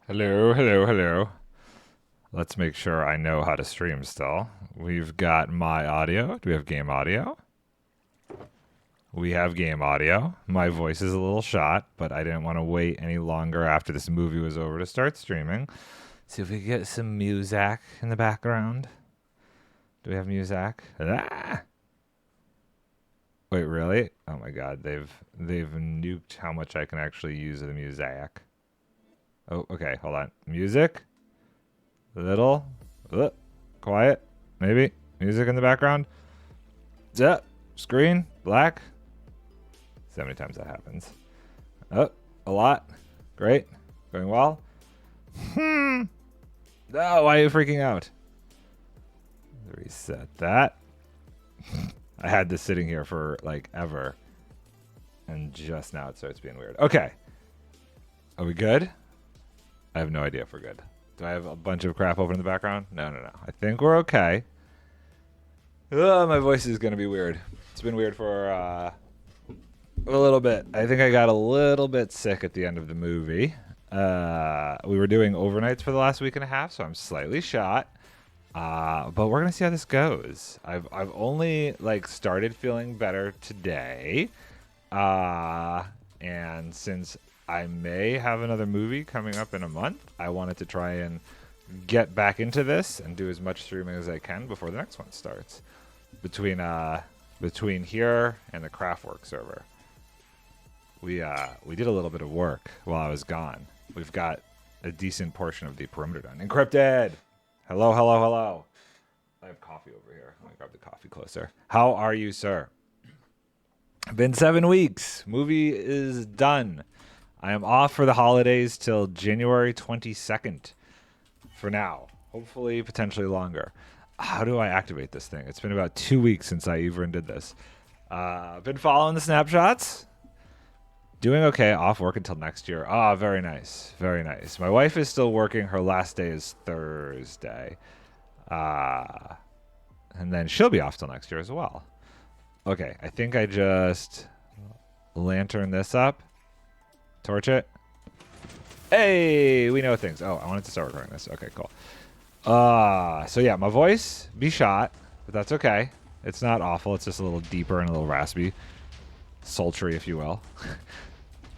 Hello, hello, hello. Let's make sure I know how to stream still. We've got my audio. Do we have game audio? We have game audio. My voice is a little shot, but I didn't want to wait any longer after this movie was over to start streaming. See if we can get some music in the background. Do we have music? Ah! Wait, really? Oh my god, they've nuked how much I can actually use of the music. Oh, okay, hold on. Music? Little, quiet, maybe. Music in the background. Zap, screen, black. See how many times that happens. Oh, a lot. Great. Going well. No, why are you freaking out? Reset that. I had this sitting here for like ever. And just now it starts being weird. Okay. Are we good? I have no idea if we're good. Do I have a bunch of crap open in the background? No. I think we're okay. Oh, my voice is going to be weird. It's been weird for a little bit. I think I got a little bit sick at the end of the movie. We were doing overnights for the last week and a half, so I'm slightly shot. But we're going to see how this goes. I've only like started feeling better today. And since I may have another movie coming up in a month, I wanted to try and get back into this and do as much streaming as I can before the next one starts. Between here and the Craftwork server, we did a little bit of work while I was gone. We've got a decent portion of the perimeter done. Encrypted. Hello. I have coffee over here. Let me grab the coffee closer. How are you, sir? Been 7 weeks. Movie is done. I am off for the holidays till January 22nd for now. Hopefully, potentially longer. How do I activate this thing? It's been about 2 weeks since I even did this. Been following the snapshots. Doing okay. Off work until next year. Ah, very nice. Very nice. My wife is still working. Her last day is Thursday. And then she'll be off till next year as well. Okay, I think I just lantern this up. Torch it. Hey, we know things. Oh, I wanted to start recording this. Okay, cool. So yeah, my voice be shot, but that's okay. It's not awful. It's just a little deeper and a little raspy, sultry, if you will.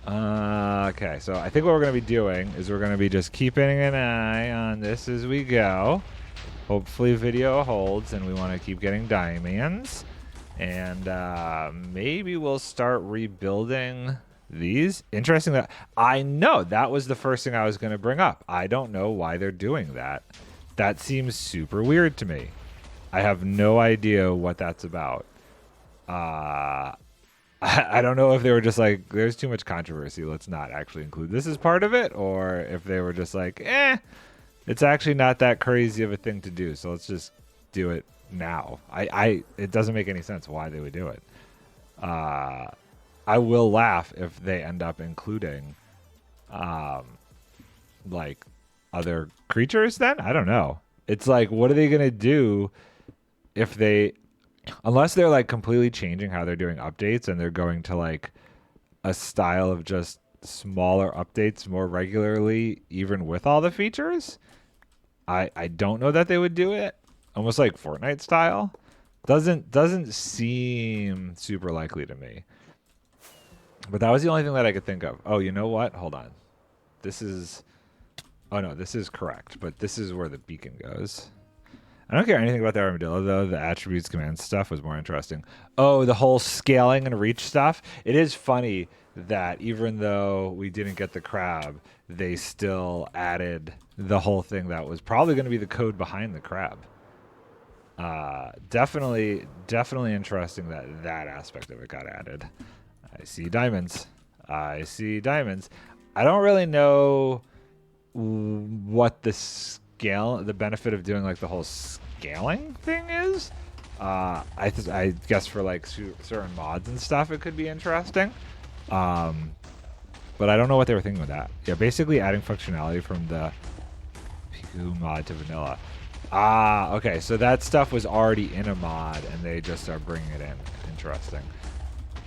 Okay, so I think what we're gonna be doing is we're gonna be just keeping an eye on this as we go. Hopefully, video holds, and we want to keep getting diamonds, and maybe we'll start rebuilding these. Interesting that I know that was the first thing I was going to bring up. I don't know why they're doing that. That seems super weird to me. I have no idea what that's about. I don't know if they were just like, there's too much controversy, let's not actually include this as part of it, or if they were just like, it's actually not that crazy of a thing to do, so let's just do it now. It doesn't make any sense why they would do it. I will laugh if they end up including, like, other creatures then? I don't know. It's like, what are they going to do if they... Unless they're, like, completely changing how they're doing updates and they're going to, like, a style of just smaller updates more regularly, even with all the features. I don't know that they would do it. Almost like Fortnite style. Doesn't seem super likely to me. But that was the only thing that I could think of. Oh, you know what? Hold on. This is... Oh, no, this is correct. But this is where the beacon goes. I don't care anything about the armadillo, though. The attributes command stuff was more interesting. Oh, the whole scaling and reach stuff. It is funny that even though we didn't get the crab, they still added the whole thing that was probably going to be the code behind the crab. Definitely interesting that that aspect of it got added. I see diamonds. I don't really know what the benefit of doing like the whole scaling thing is. I guess for like certain mods and stuff, it could be interesting. But I don't know what they were thinking with that. Yeah, basically adding functionality from the Piku mod to vanilla. Okay, so that stuff was already in a mod, and they just are bringing it in. Interesting.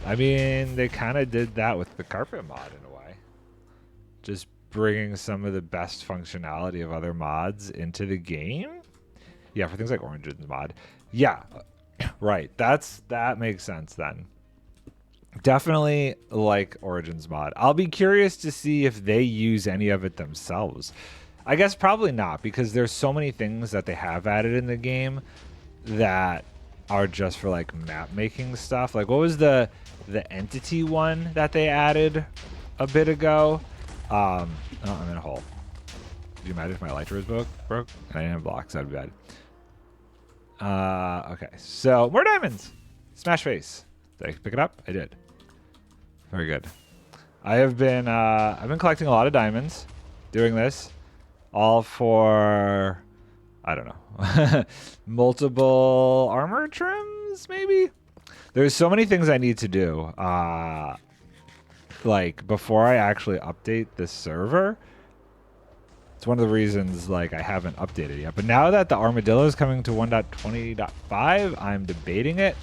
I mean, they kind of did that with the carpet mod in a way. Just bringing some of the best functionality of other mods into the game. Yeah, for things like Origins mod. Yeah, right. That makes sense then. Definitely like Origins mod. I'll be curious to see if they use any of it themselves. I guess probably not, because there's so many things that they have added in the game that are just for like map making stuff. Like, what was the entity one that they added a bit ago? Oh, I'm in a hole. Could you imagine if my elytra was broke and I didn't have blocks? That'd be bad. Okay, so more diamonds. Smash face. Did I pick it up? I did. Very good. I've been collecting a lot of diamonds, doing this, all for, I don't know, multiple armor trims maybe. There's so many things I need to do. Like before I actually update this server. It's one of the reasons like I haven't updated yet. But now that the armadillo is coming to 1.20.5, I'm debating it.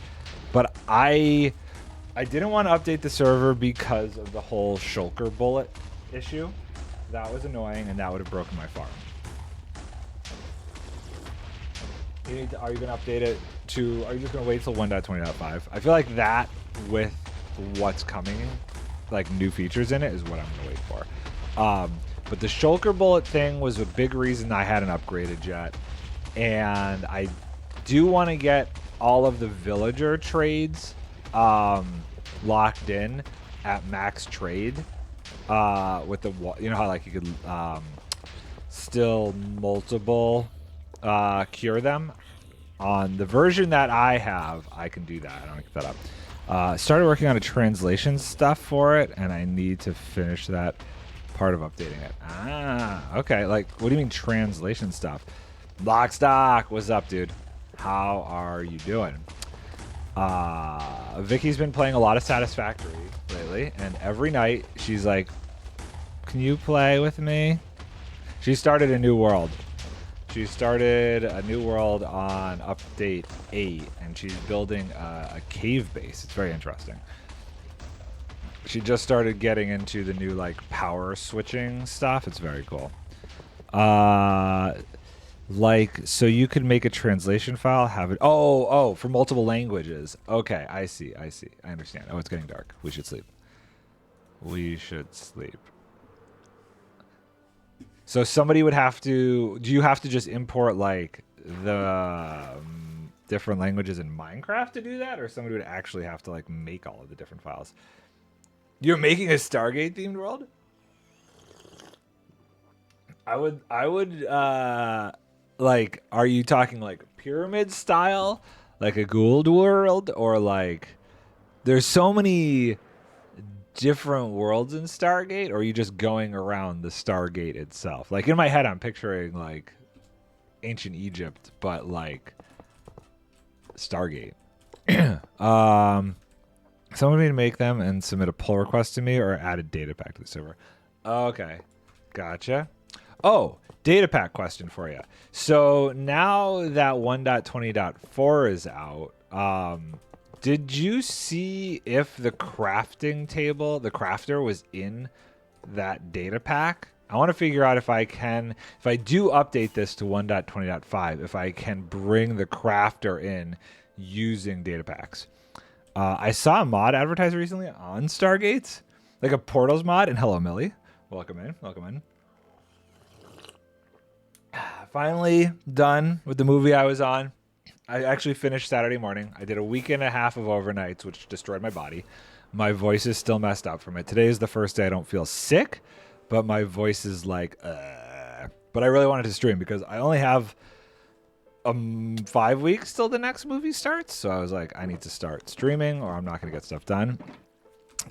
But I didn't want to update the server because of the whole shulker bullet issue. That was annoying, and that would have broken my farm. Are you going to update it to... Are you just going to wait till 1.20.5? I feel like that, with what's coming, like new features in it, is what I'm going to wait for. But the shulker bullet thing was a big reason I hadn't upgraded yet. And I do want to get all of the villager trades locked in at max trade with the, you know how like you could still multiple cure them. On the version that I have, I can do that. I don't get that up. Started working on a translation stuff for it, and I need to finish that part of updating it. Okay. Like, what do you mean translation stuff? Blockstock, what's up, dude? How are you doing? Vicky's been playing a lot of Satisfactory lately, and every night she's like, can you play with me? She started a new world. She started a new world on update 8, and she's building a cave base. It's very interesting. She just started getting into the new like power switching stuff. It's very cool. Like, so you could make a translation file, have it. Oh, for multiple languages. Okay, I see. I understand. Oh, it's getting dark. We should sleep. So somebody would have to. Do you have to just import like the different languages in Minecraft to do that, or somebody would actually have to like make all of the different files? You're making a Stargate themed world? I would like, are you talking like pyramid style, like a Gould world, or like there's so many different worlds in Stargate, or are you just going around the Stargate itself? Like in my head I'm picturing like ancient Egypt, but like Stargate. Someone need to make them and submit a pull request to me or add a data pack to the server. Okay, gotcha. Oh, data pack question for you. So now that 1.20.4 is out, did you see if the crafting table, the crafter, was in that data pack? I want to figure out if I can, if I do update this to 1.20.5, if I can bring the crafter in using data packs. I saw a mod advertised recently on Stargates, like a Portals mod, and hello, Millie. Welcome in. Finally done with the movie I was on. I actually finished Saturday morning. I did a week and a half of overnights, which destroyed my body. My voice is still messed up from it. Today is the first day I don't feel sick, but my voice is like, But I really wanted to stream because I only have 5 weeks till the next movie starts. So I was like, I need to start streaming or I'm not going to get stuff done.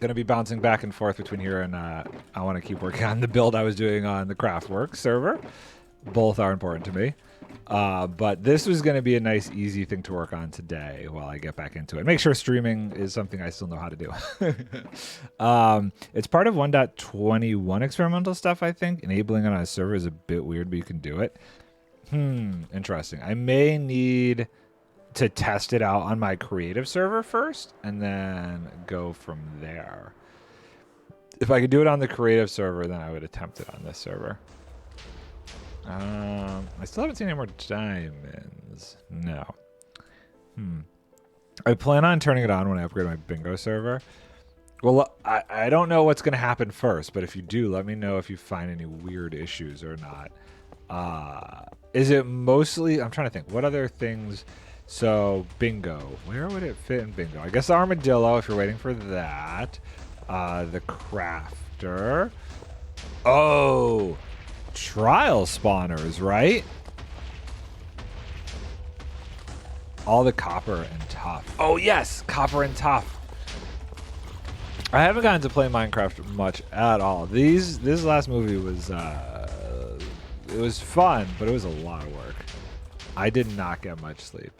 Going to be bouncing back and forth between here and I want to keep working on the build I was doing on the Craftworks server. Both are important to me. But this was going to be a nice, easy thing to work on today while I get back into it. Make sure streaming is something I still know how to do. It's part of 1.21 experimental stuff, I think. Enabling it on a server is a bit weird, but you can do it. Interesting. I may need to test it out on my creative server first and then go from there. If I could do it on the creative server, then I would attempt it on this server. I still haven't seen any more diamonds. No. I plan on turning it on when I upgrade my bingo server. Well, I don't know what's going to happen first, but if you do, let me know if you find any weird issues or not. Is it mostly... I'm trying to think. What other things... So, bingo. Where would it fit in bingo? I guess the armadillo, if you're waiting for that. The crafter. Oh! Trial spawners, right? All the copper and tough. Oh, yes! Copper and tough. I haven't gotten to play Minecraft much at all. This last movie was... it was fun, but it was a lot of work. I did not get much sleep.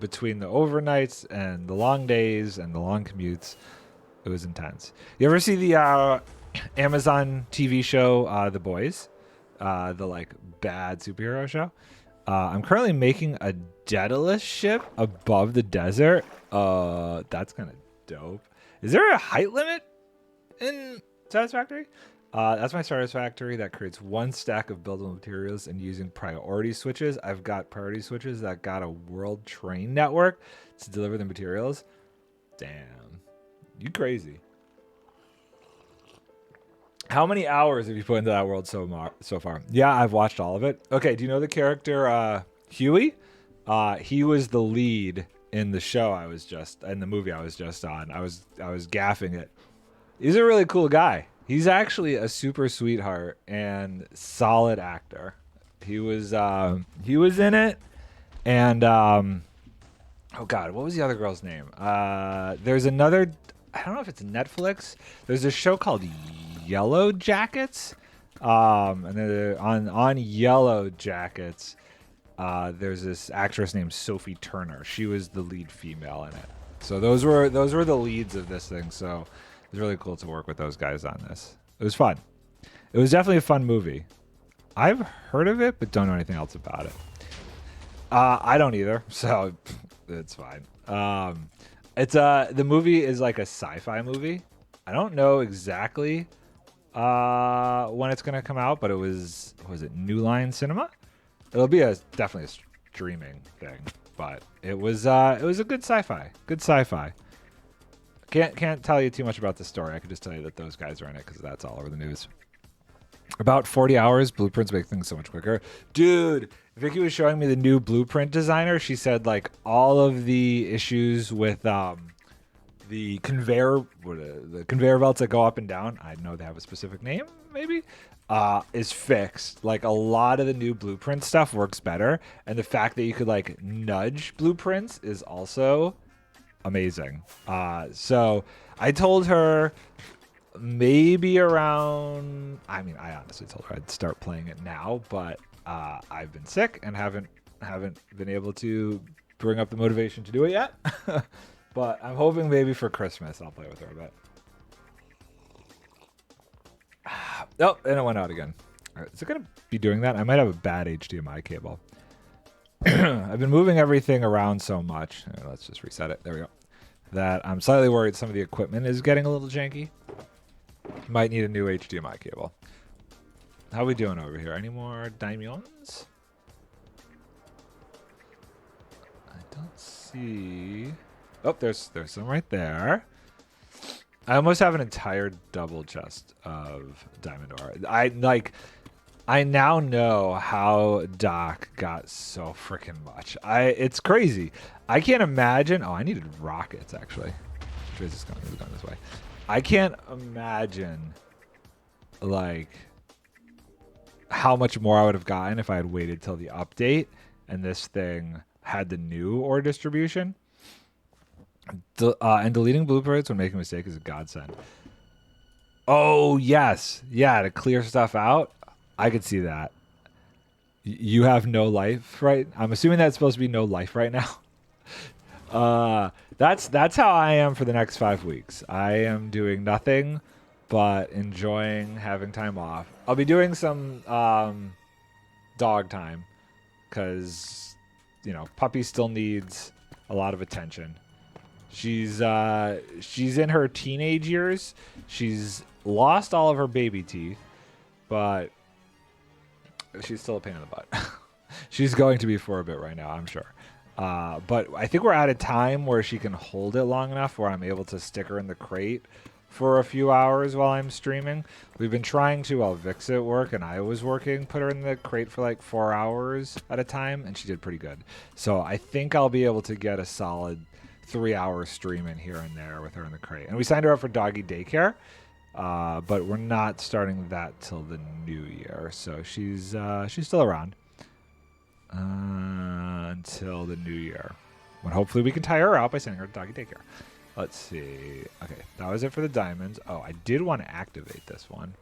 Between the overnights and the long days and the long commutes, it was intense. You ever see the Amazon TV show, The Boys? The, like, bad superhero show? I'm currently making a Daedalus ship above the desert. That's kind of dope. Is there a height limit in Satisfactory? That's my Satisfactory that creates one stack of buildable materials and using priority switches. I've got priority switches that got a world train network to deliver the materials. Damn. You crazy. How many hours have you put into that world so far? Yeah, I've watched all of it. Okay, do you know the character Huey? He was the lead in the show in the movie I was just on. I was gaffing it. He's a really cool guy. He's actually a super sweetheart and solid actor. He was in it, and oh god, what was the other girl's name? There's another. I don't know if it's Netflix. There's a show called Yellow Jackets, and on Yellow Jackets, there's this actress named Sophie Turner. She was the lead female in it. So those were the leads of this thing. So it was really cool to work with those guys on this. It was fun. It was definitely a fun movie. I've heard of it, but don't know anything else about it. I don't either, so it's fine. The movie is like a sci-fi movie. I don't know exactly when it's gonna come out, but was it New Line Cinema? It'll be definitely a streaming thing, but it was a good sci-fi. Good sci-fi. Can't tell you too much about the story. I can just tell you that those guys are in it because that's all over the news. About 40 hours. Blueprints make things so much quicker. Dude, Vicky was showing me the new blueprint designer. She said like all of the issues with the conveyor belts that go up and down. I know they have a specific name, maybe, is fixed. Like a lot of the new blueprint stuff works better, and the fact that you could like nudge blueprints is also amazing. So I told her maybe around. I mean, I honestly told her I'd start playing it now, but I've been sick and haven't been able to bring up the motivation to do it yet. But I'm hoping maybe for Christmas I'll play with her a bit. Oh, and it went out again. All right, is it gonna be doing that? I might have a bad HDMI cable. I've been moving everything around so much. Let's just reset it. There we go. That I'm slightly worried some of the equipment is getting a little janky. Might need a new HDMI cable. How are we doing over here? Any more diamonds? I don't see. Oh, there's some right there. I almost have an entire double chest of diamond ore. I now know how Doc got so freaking much. It's crazy. I can't imagine. Oh, I needed rockets actually. Trace is going this way. I can't imagine like how much more I would have gotten if I had waited till the update and this thing had the new ore distribution. And deleting blueprints when making a mistake is a godsend. Oh yes, yeah, to clear stuff out. I could see that. You have no life, right? I'm assuming that's supposed to be no life right now. That's how I am for the next 5 weeks. I am doing nothing but enjoying having time off. I'll be doing some dog time because puppy still needs a lot of attention. She's in her teenage years. She's lost all of her baby teeth, but she's still a pain in the butt. She's going to be for a bit right now, I'm sure. But I think we're at a time where she can hold it long enough where I'm able to stick her in the crate for a few hours while I'm streaming. We've been trying to, while Vix at work and I was working, put her in the crate for like 4 hours at a time, and she did pretty good. So I think I'll be able to get a solid 3-hour stream in here and there with her in the crate. And we signed her up for doggy daycare, but we're not starting that till the new year. So she's still around until the new year, when hopefully we can tie her out by sending her to doggy daycare. Let's see. Okay, that was it for the diamonds. Oh, I did want to activate this one.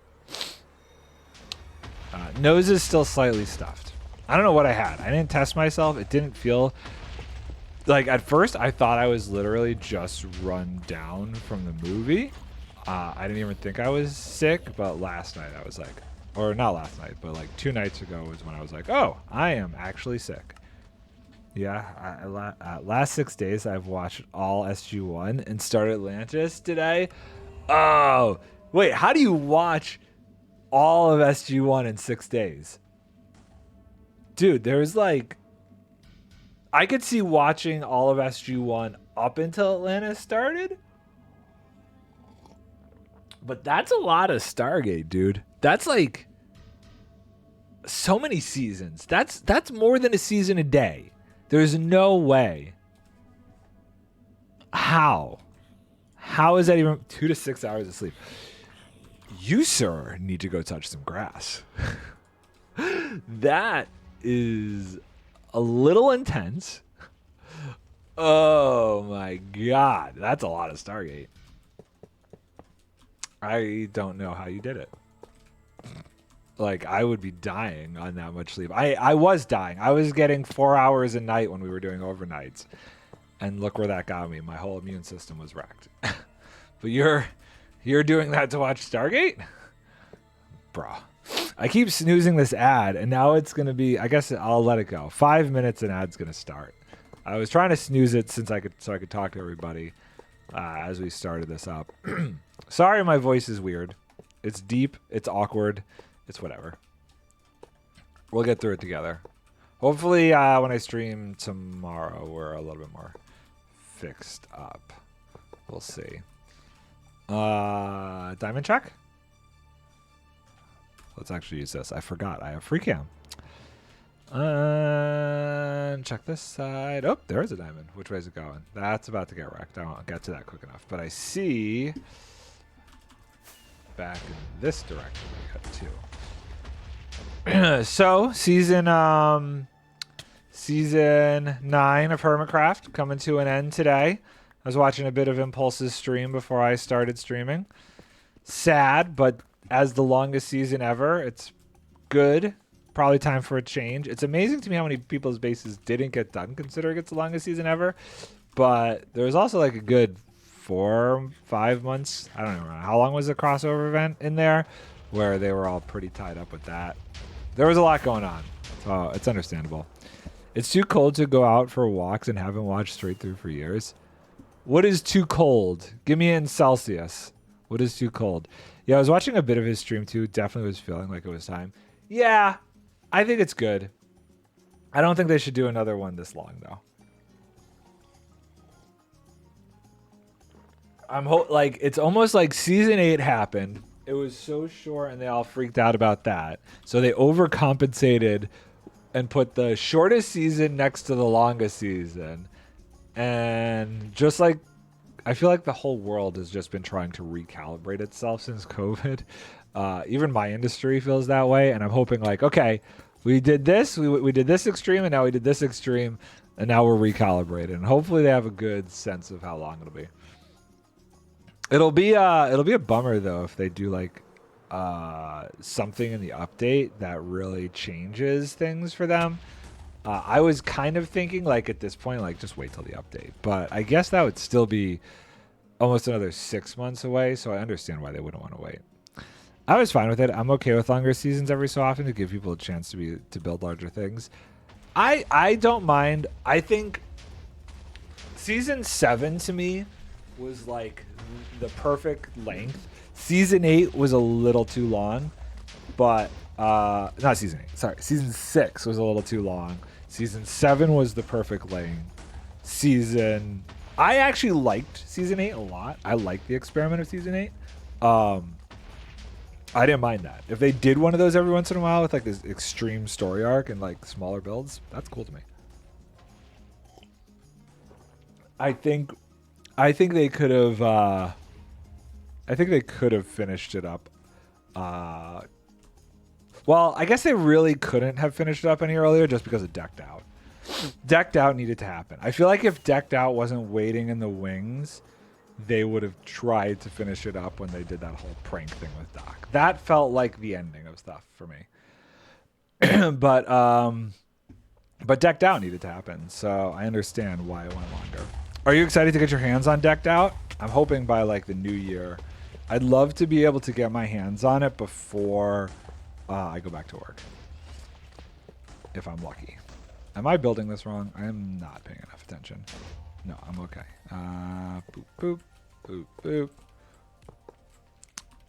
Nose is still slightly stuffed. I don't know what I had. I didn't test myself. It didn't feel like, at first I thought I was literally just run down from the movie. I didn't even think I was sick, but last night I was like, or not last night, but like 2 nights ago was when I was like, oh, I am actually sick. Yeah, last 6 days I've watched all SG1 and started Atlantis today. Oh, wait, how do you watch all of SG1 in 6 days? Dude, there's like, I could see watching all of SG1 up until Atlantis started. But that's a lot of Stargate, dude. That's like so many seasons. That's more than a season a day. There's no way. How? How is that even 2 to 6 hours of sleep? You, sir, need to go touch some grass. That is a little intense. Oh my God. That's a lot of Stargate. I don't know how you did it. Like, I would be dying on that much sleep. I was dying. I was getting 4 hours a night when we were doing overnights. And look where that got me. My whole immune system was wrecked. But you're doing that to watch Stargate? Bro. I keep snoozing this ad, and now it's going to be, I guess I'll let it go. 5 minutes and ad's going to start. I was trying to snooze it so I could talk to everybody as we started this up. Sorry my voice is weird. It's deep. It's awkward. It's whatever. We'll get through it together. Hopefully when I stream tomorrow, we're a little bit more fixed up. We'll see. Diamond check? Let's actually use this. I forgot. I have free cam. Check this side. Oh, there is a diamond. Which way is it going? That's about to get wrecked. I won't get to that quick enough. But I see back in this direction we got 2. So season 9 of Hermitcraft coming to an end today. I was watching a bit of Impulse's stream before I started streaming. Sad, but as the longest season ever, it's good. Probably time for a change. It's amazing to me how many people's bases didn't get done considering it's the longest season ever. But there was also like a good 4, 5 months. I don't know how long was the crossover event in there where they were all pretty tied up with that. There was a lot going on. So it's understandable. It's too cold to go out for walks and haven't watched straight through for years. What is too cold? Give me it in Celsius. What is too cold? Yeah, I was watching a bit of his stream too. Definitely was feeling like it was time. Yeah, I think it's good. I don't think they should do another one this long though. Like it's almost like season 8 happened. It was so short and they all freaked out about that. So they overcompensated and put the shortest season next to the longest season. And just like, I feel like the whole world has just been trying to recalibrate itself since COVID. Even my industry feels that way. And I'm hoping like, okay, we did this, we did this extreme, and now we did this extreme, and now we're recalibrated. And hopefully they have a good sense of how long it'll be. It'll be a bummer though if they do like something in the update that really changes things for them. I was kind of thinking like at this point like just wait till the update, but I guess that would still be almost another 6 months away, so I understand why they wouldn't want to wait. I was fine with it. I'm okay with longer seasons every so often to give people a chance to build larger things. I don't mind. I think Season 7 to me was like the perfect length. Season 8 was a little too long, but not season 8. Sorry, season 6 was a little too long. Season 7 was the perfect length. I actually liked season 8 a lot. I liked the experiment of season 8. I didn't mind that. If they did one of those every once in a while with like this extreme story arc and like smaller builds, that's cool to me. I think they could have. I think they could have finished it up. Well, I guess they really couldn't have finished it up any earlier just because of Decked Out. Decked Out needed to happen. I feel like if Decked Out wasn't waiting in the wings, they would have tried to finish it up when they did that whole prank thing with Doc. That felt like the ending of stuff for me. But Decked Out needed to happen, so I understand why it went longer. Are you excited to get your hands on Decked Out? I'm hoping by like the new year. I'd love to be able to get my hands on it before I go back to work. If I'm lucky. Am I building this wrong? I am not paying enough attention. No, I'm okay. Boop, boop, boop, boop.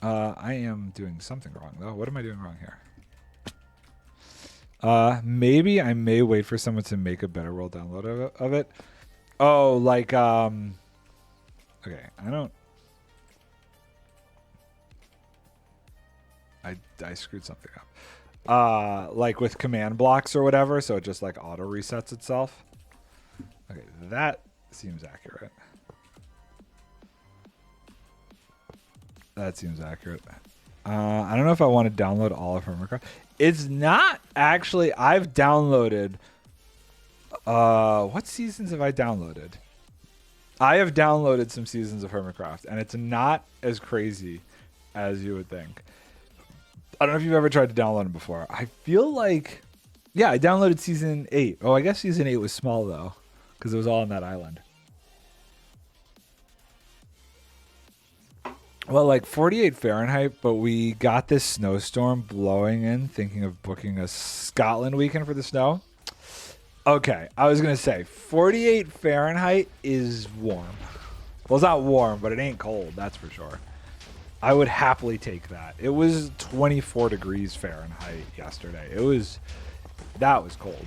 I am doing something wrong, though. What am I doing wrong here? Maybe I may wait for someone to make a better world download of it. Oh, like, okay, I don't... I screwed something up. Like with command blocks or whatever, so it just like auto resets itself. Okay, that seems accurate. That seems accurate. I don't know if I want to download all of Hermitcraft. It's not actually. I've downloaded. What seasons have I downloaded? I have downloaded some seasons of Hermitcraft, and it's not as crazy as you would think. I don't know if you've ever tried to download them before. I feel like, yeah, I downloaded season 8. Oh, I guess season 8 was small though, because it was all on that island. Well, like 48 Fahrenheit, but we got this snowstorm blowing in, thinking of booking a Scotland weekend for the snow. Okay, I was going to say 48 Fahrenheit is warm. Well, it's not warm, but it ain't cold, that's for sure. I would happily take that. It was 24 degrees Fahrenheit yesterday. That was cold.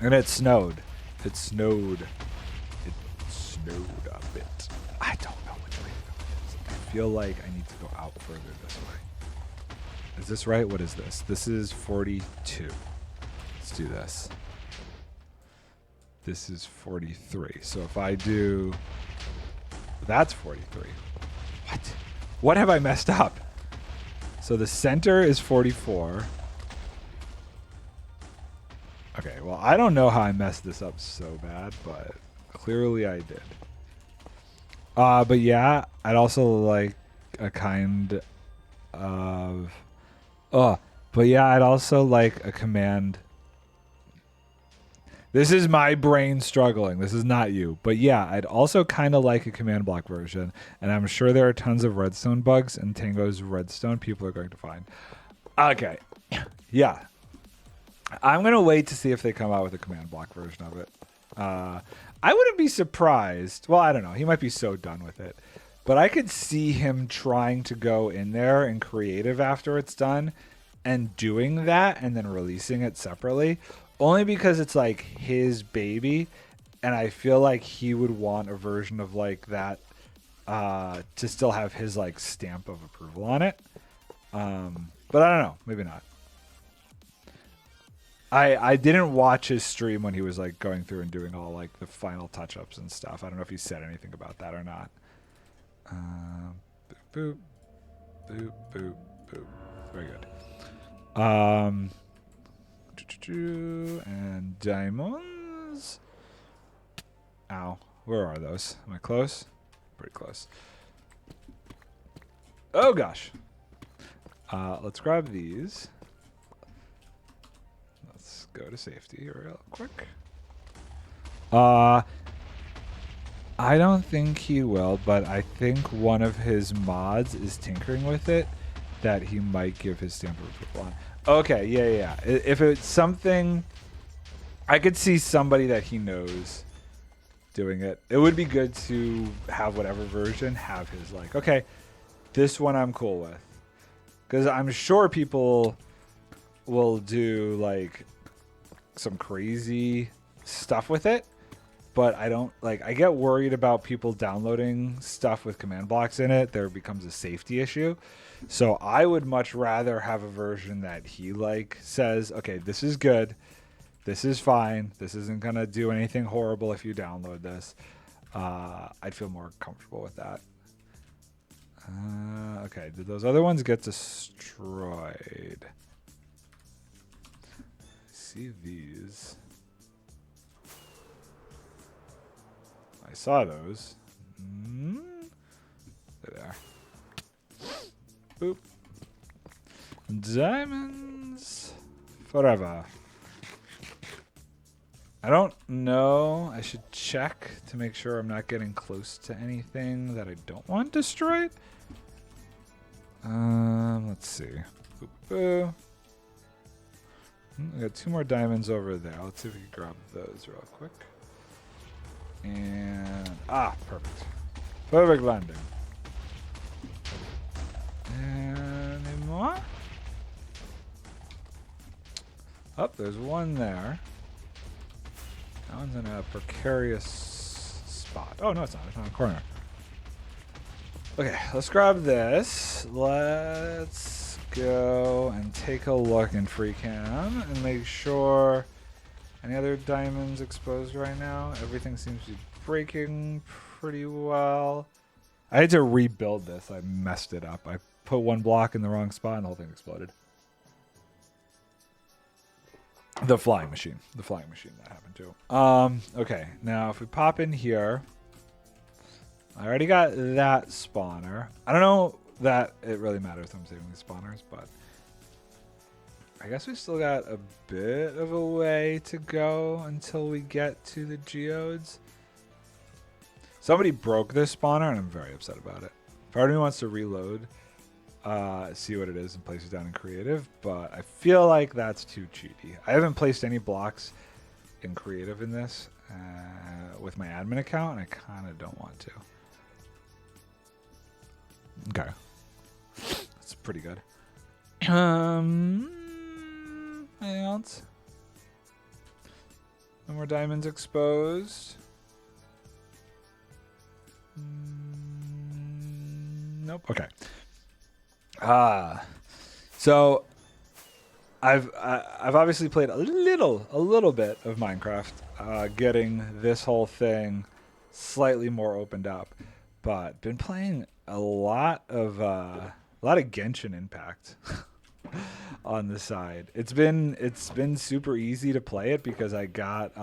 And it snowed. It snowed a bit. I don't know which way to go with this. I feel like I need to go out further this way. Is this right? What is this? This is 42. Let's do this. This is 43. So if I do... That's 43. What? What have I messed up? So the center is 44. Okay, well, I don't know how I messed this up so bad, but clearly I did. But yeah, I'd also like a kind of... but yeah, I'd also like a command... This is my brain struggling. This is not you. But yeah, I'd also kind of like a command block version. And I'm sure there are tons of redstone bugs in Tango's redstone people are going to find. Okay. Yeah. I'm going to wait to see if they come out with a command block version of it. I wouldn't be surprised. Well, I don't know. He might be so done with it. But I could see him trying to go in there and creative after it's done and doing that and then releasing it separately. Only because it's like his baby, and I feel like he would want a version of like that to still have his like stamp of approval on it. But I don't know, maybe not. I didn't watch his stream when he was like going through and doing all like the final touch-ups and stuff. I don't know if he said anything about that or not. Boop, boop, boop, boop. Very good. And diamonds. Ow. Where are those? Am I close? Pretty close. Oh gosh. Let's grab these. Let's go to safety real quick. I don't think he will, but I think one of his mods is tinkering with it that he might give his stamp of approval on. Okay, yeah. If it's something, I could see somebody that he knows doing it. It would be good to have whatever version have his like, okay, this one I'm cool with. Because I'm sure people will do like some crazy stuff with it. But I don't like, I get worried about people downloading stuff with command blocks in it. There becomes a safety issue. So I would much rather have a version that he like says, okay, this is good. This is fine. This isn't going to do anything horrible if you download this. I'd feel more comfortable with that. Okay, did those other ones get destroyed? See these. I saw those. There they are. Boop. Diamonds forever. I don't know. I should check to make sure I'm not getting close to anything that I don't want destroyed. Let's see. Boop, boo. I got 2 more diamonds over there. Let's see if we can grab those real quick. And perfect. Perfect landing. Any more? Oh, there's one there. That one's in a precarious spot. Oh, no, it's not. It's not a corner. Okay, let's grab this. Let's go and take a look in free cam and make sure. Any other diamonds exposed right now? Everything seems to be breaking pretty well. I had to rebuild this. I messed it up. I put one block in the wrong spot and the whole thing exploded. The flying machine. The flying machine that happened to. Okay, now if we pop in here, I already got that spawner. I don't know that it really matters if I'm saving these spawners, but I guess we still got a bit of a way to go until we get to the geodes. Somebody broke this spawner, and I'm very upset about it. Part of me wants to reload, see what it is, and place it down in creative, but I feel like that's too cheaty. I haven't placed any blocks in creative in this with my admin account, and I kind of don't want to. Okay. That's pretty good. Anything else? No more diamonds exposed. Nope. Okay. So I've obviously played a little bit of Minecraft, getting this whole thing slightly more opened up, but been playing a lot of Genshin Impact. On the side, it's been super easy to play it because I got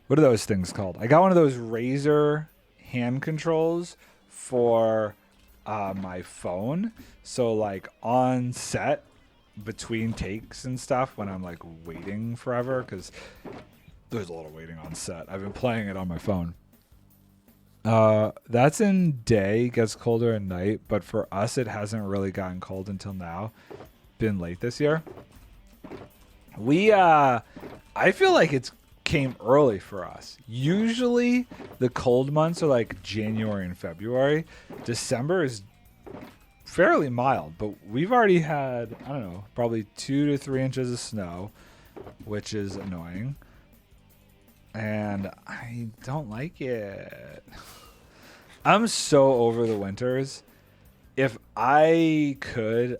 what are those things called? I got one of those Razer hand controls for my phone. So like on set between takes and stuff when I'm like waiting forever, because there's a lot of waiting on set. I've been playing it on my phone. That's in day, gets colder at night, but for us it hasn't really gotten cold until now. Been late this year. I feel like it's came early for us. Usually the cold months are like January and February. December is fairly mild, but we've already had, I don't know, probably 2 to 3 inches of snow, which is annoying. And I don't like it. I'm so over the winters. If I could,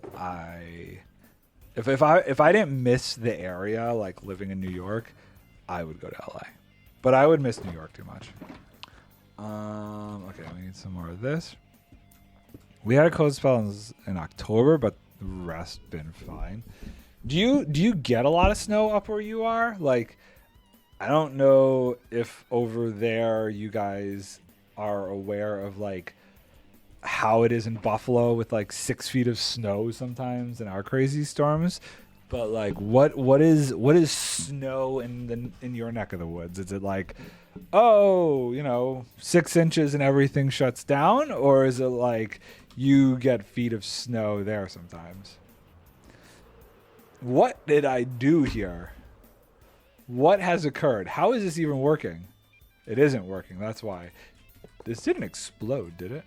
if I didn't miss the area, like living in New York, I would go to LA. But I would miss New York too much. Okay, we need some more of this. We had a cold spell in October, but the rest been fine. Do you get a lot of snow up where you are? Like, I don't know if over there you guys are aware of like how it is in Buffalo with like 6 feet of snow sometimes in our crazy storms. But like, what is snow in your neck of the woods? Is it like, 6 inches and everything shuts down, or is it like you get feet of snow there sometimes? What did I do here? What has occurred? How is this even working? It isn't working. That's why. This didn't explode, did it?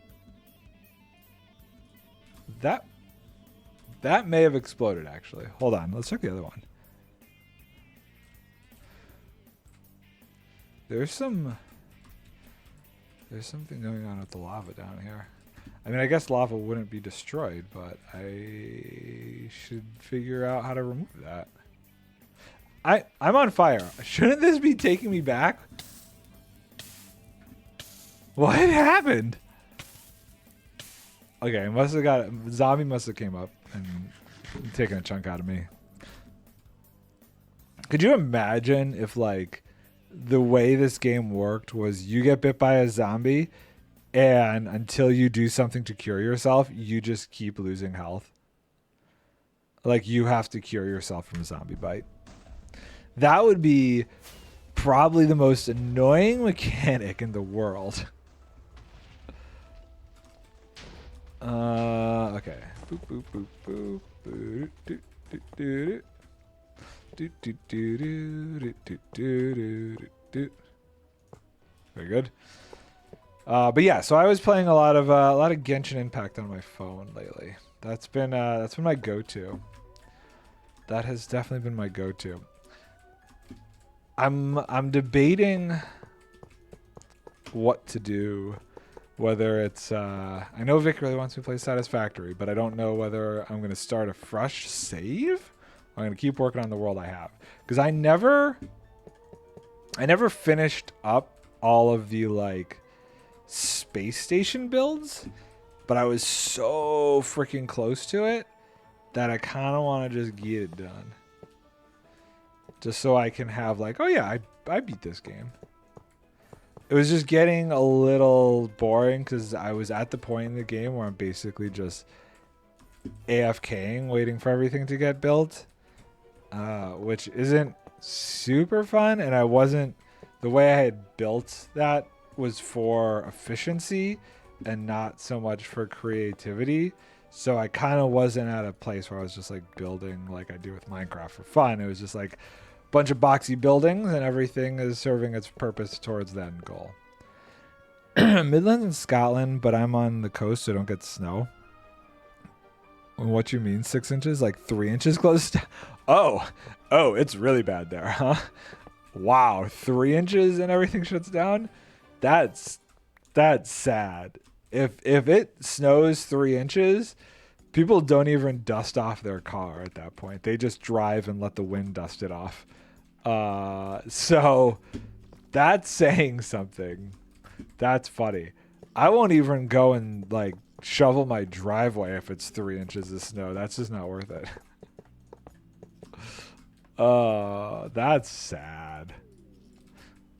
That may have exploded, actually. Hold on. Let's check the other one. There's something going on with the lava down here. I mean, I guess lava wouldn't be destroyed, but I should figure out how to remove that. I'm on fire. Shouldn't this be taking me back? What happened? Okay, must have got zombie must have came up and taken a chunk out of me. Could you imagine if like the way this game worked was you get bit by a zombie and until you do something to cure yourself, you just keep losing health? Like you have to cure yourself from a zombie bite. That would be probably the most annoying mechanic in the world. Okay. Boop, boop, boop, boop. Boop, do, do, do, do, do, do, do, do, do, do, do. Very good. But yeah, so I was playing a lot of Genshin Impact on my phone lately. That's been my go-to. That has definitely been my go-to. I'm debating what to do. Whether it's I know Vic really wants me to play Satisfactory, but I don't know whether I'm gonna start a fresh save. Or I'm gonna keep working on the world I have, because I never finished up all of the like space station builds, but I was so freaking close to it that I kind of want to just get it done, just so I can have like, oh yeah, I beat this game. It was just getting a little boring because I was at the point in the game where I'm basically just AFKing, waiting for everything to get built, which isn't super fun. And the way I had built that was for efficiency and not so much for creativity. So I kind of wasn't at a place where I was just like building like I do with Minecraft for fun. It was just like bunch of boxy buildings and everything is serving its purpose towards that end goal. Midlands and Scotland, but I'm on the coast, so I don't get snow. What you mean 6 inches? Like 3 inches close to... Oh, it's really bad there, huh? Wow, 3 inches and everything shuts down? That's sad. If it snows 3 inches, people don't even dust off their car at that point. They just drive and let the wind dust it off. So that's saying something. That's funny. I won't even go and like shovel my driveway if it's 3 inches of snow. That's just not worth it. That's sad.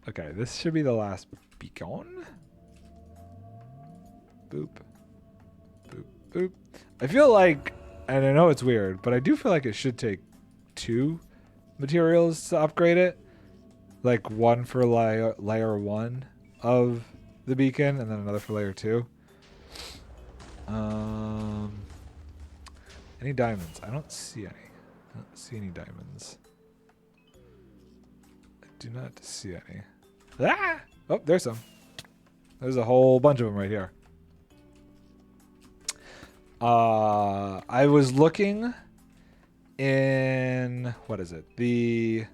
Okay, this should be the last beacon. Boop. Boop, boop. I feel like, and I know it's weird, but I do feel like it should take 2 materials to upgrade it. Like one for layer 1 of the beacon and then another for layer 2. Any diamonds? I don't see any. I don't see any diamonds. I do not see any. Ah! Oh, there's some. There's a whole bunch of them right here. I was looking in, what is it? The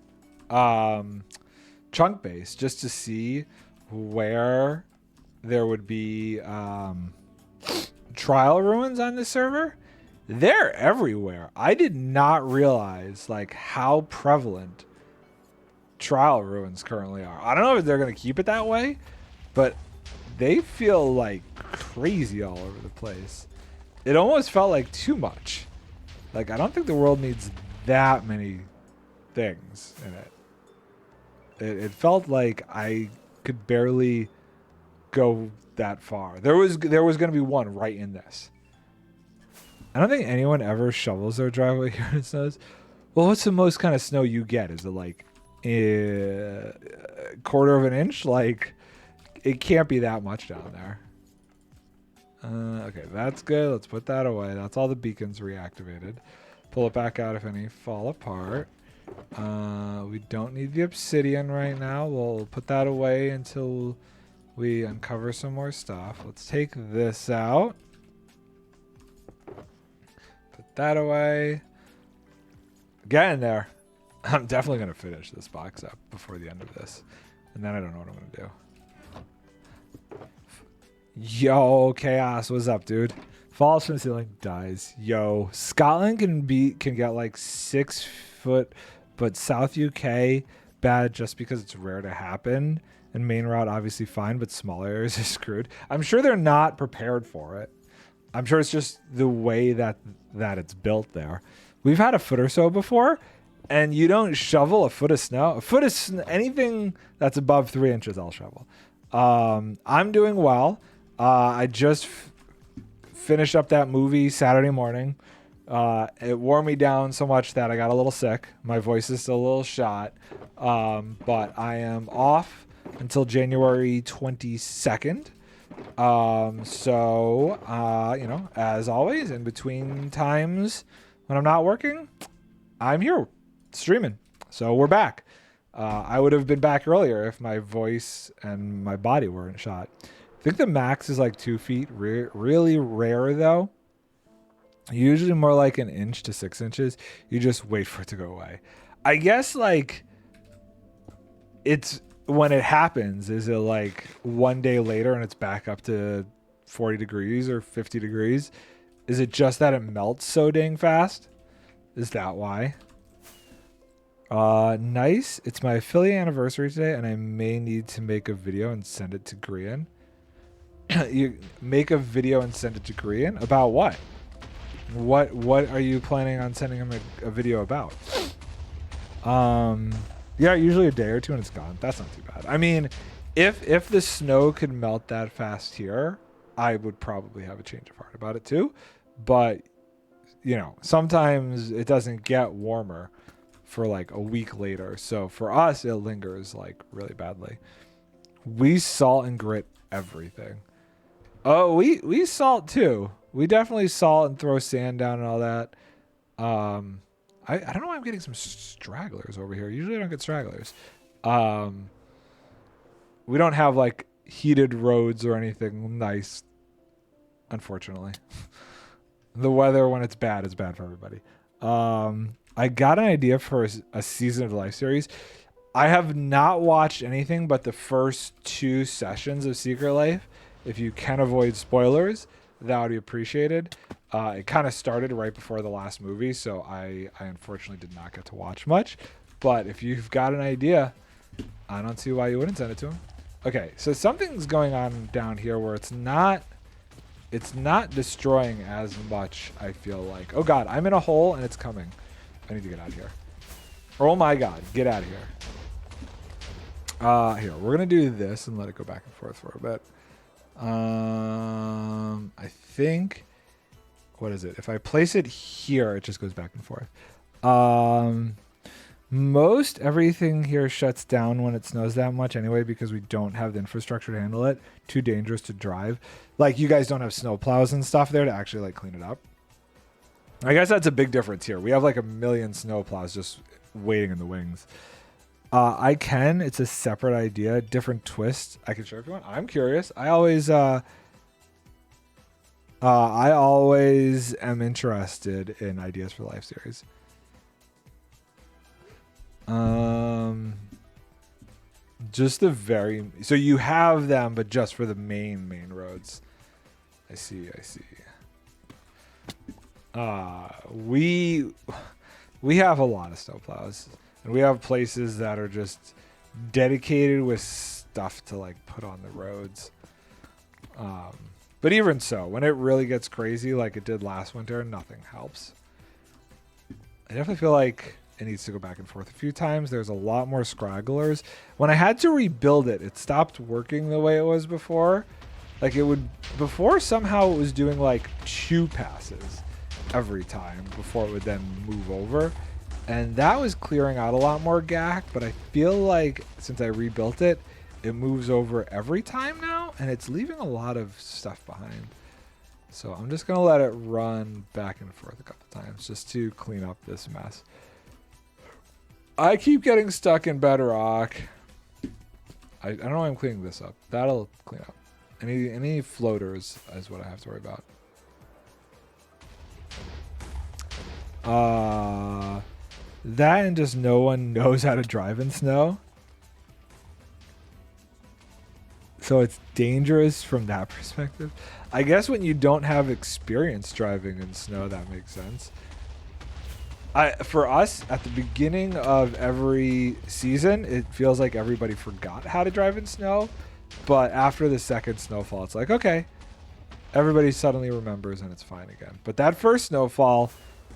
chunk base, just to see where there would be trial ruins on this server. They're everywhere. I did not realize like how prevalent trial ruins currently are. I don't know if they're going to keep it that way, but they feel like crazy all over the place. It almost felt like too much. Like, I don't think the world needs that many things in it. It felt like I could barely go that far. There was going to be one right in this. I don't think anyone ever shovels their driveway here and it snows. Well, what's the most kind of snow you get? Is it like a quarter of an inch? Like, it can't be that much down there. Okay, that's good. Let's put that away. That's all the beacons reactivated. Pull it back out if any fall apart. We don't need the obsidian right now. We'll put that away until we uncover some more stuff. Let's take this out. Put that away. Get in there. I'm definitely going to finish this box up before the end of this. And then I don't know what I'm going to do. Yo, Chaos, what's up, dude? Falls from the ceiling, dies. Yo, Scotland can get like 6 foot, but South UK bad just because it's rare to happen. And main route obviously fine, but small areas are screwed. I'm sure they're not prepared for it. I'm sure it's just the way that it's built there. We've had a foot or so before, and you don't shovel a foot of snow. A foot of anything that's above 3 inches, I'll shovel. I'm doing well. I just finished up that movie Saturday morning. It wore me down so much that I got a little sick. My voice is still a little shot. But I am off until January 22nd. You know, as always, in between times when I'm not working, I'm here streaming. So we're back. I would have been back earlier if my voice and my body weren't shot. I think the max is like 2 feet. Really rare though. Usually more like 1 inch to 6 inches. You just wait for it to go away. I guess like it's when it happens, is it like 1 day later and it's back up to 40 degrees or 50 degrees? Is it just that it melts so dang fast? Is that why? Nice. It's my affiliate anniversary today, and I may need to make a video and send it to Grian. You make a video and send it to Grian? About what? What are you planning on sending him a video about? Yeah, usually a day or two and it's gone. That's not too bad. I mean, if the snow could melt that fast here, I would probably have a change of heart about it too. But, you know, sometimes it doesn't get warmer for like a week later. So for us, it lingers like really badly. We salt and grit everything. Oh, we salt too. We definitely salt and throw sand down and all that. I don't know why I'm getting some stragglers over here. Usually I don't get stragglers. We don't have like heated roads or anything nice, unfortunately. The weather when it's bad is bad for everybody. I got an idea for a season of the life series. I have not watched anything but the first 2 sessions of Secret Life. If you can avoid spoilers, that would be appreciated. It kind of started right before the last movie, so I unfortunately did not get to watch much. But if you've got an idea, I don't see why you wouldn't send it to him. Okay, so something's going on down here where it's not destroying as much, I feel like. Oh god, I'm in a hole and it's coming. I need to get out of here. Oh my god, get out of here. Here, we're going to do this and let it go back and forth for a bit. I think, what is it? If I place it here, it just goes back and forth. Most everything here shuts down when it snows that much anyway, because we don't have the infrastructure to handle it. Too dangerous to drive. Like, you guys don't have snow plows and stuff there to actually like clean it up. I guess that's a big difference here. We have like 1 million snow plows just waiting in the wings. I can. It's a separate idea, different twist. I can show if you want. I'm curious. I always am interested in ideas for the life series. Just the very, so you have them, but just for the main roads. I see. We have a lot of snowplows, and we have places that are just dedicated with stuff to like put on the roads. But even so, when it really gets crazy like it did last winter, nothing helps. I definitely feel like it needs to go back and forth a few times. There's a lot more scragglers. When I had to rebuild it, it stopped working the way it was before. Like it would, before somehow it was doing like 2 passes every time before it would then move over. And that was clearing out a lot more gack, but I feel like since I rebuilt it, it moves over every time now, and it's leaving a lot of stuff behind. So I'm just going to let it run back and forth a couple times just to clean up this mess. I keep getting stuck in bedrock. I don't know why I'm cleaning this up. That'll clean up. Any floaters is what I have to worry about. That and just no one knows how to drive in snow. So it's dangerous from that perspective. I guess when you don't have experience driving in snow, that makes sense. For us, at the beginning of every season, it feels like everybody forgot how to drive in snow. But after the second snowfall, it's like, okay, everybody suddenly remembers and it's fine again. But that first snowfall,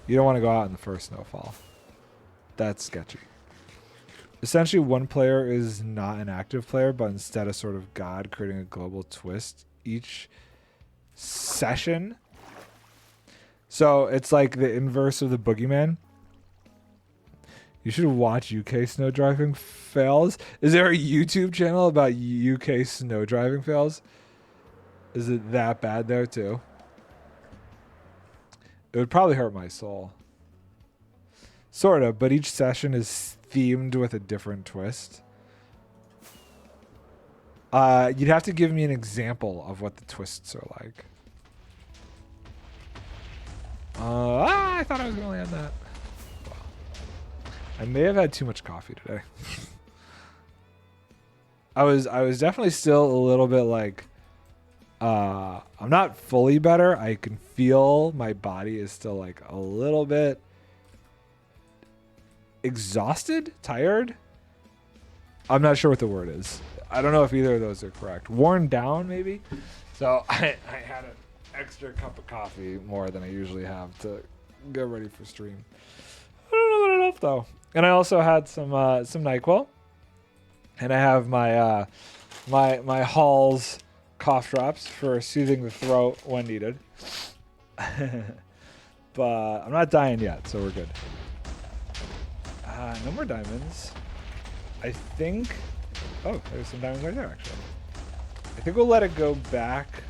you don't want to go out in the first snowfall. That's sketchy. Essentially, one player is not an active player, but instead a sort of god creating a global twist each session. So it's like the inverse of the boogeyman. You should watch UK snow driving fails. Is there a YouTube channel about UK snow driving fails? Is it that bad there too? It would probably hurt my soul. Sort of, but each session is themed with a different twist. You'd have to give me an example of what the twists are like. I thought I was going to land that. Wow. I may have had too much coffee today. I was definitely still a little bit like, I'm not fully better. I can feel my body is still like a little bit exhausted, tired. I'm not sure what the word is. I don't know if either of those are correct. Worn down, maybe. So I had an extra cup of coffee more than I usually have to get ready for stream. I don't know that it helped though. And I also had some NyQuil, and I have my my Hall's cough drops for soothing the throat when needed. But I'm not dying yet, so we're good. No more diamonds. I think... Oh, there's some diamonds right there, actually. I think we'll let it go back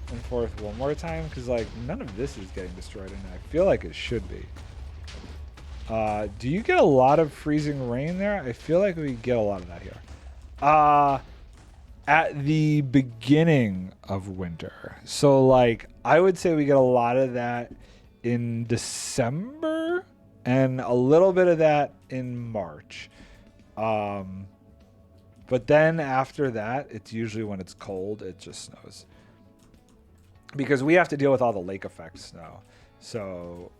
and forth one more time, because, like, none of this is getting destroyed, and I feel like it should be. Do you get a lot of freezing rain there? I feel like we get a lot of that here. At the beginning of winter. So, like, I would say we get a lot of that in December and a little bit of that in March. But then after that, it's usually when it's cold, it just snows. Because we have to deal with all the lake effect snow. So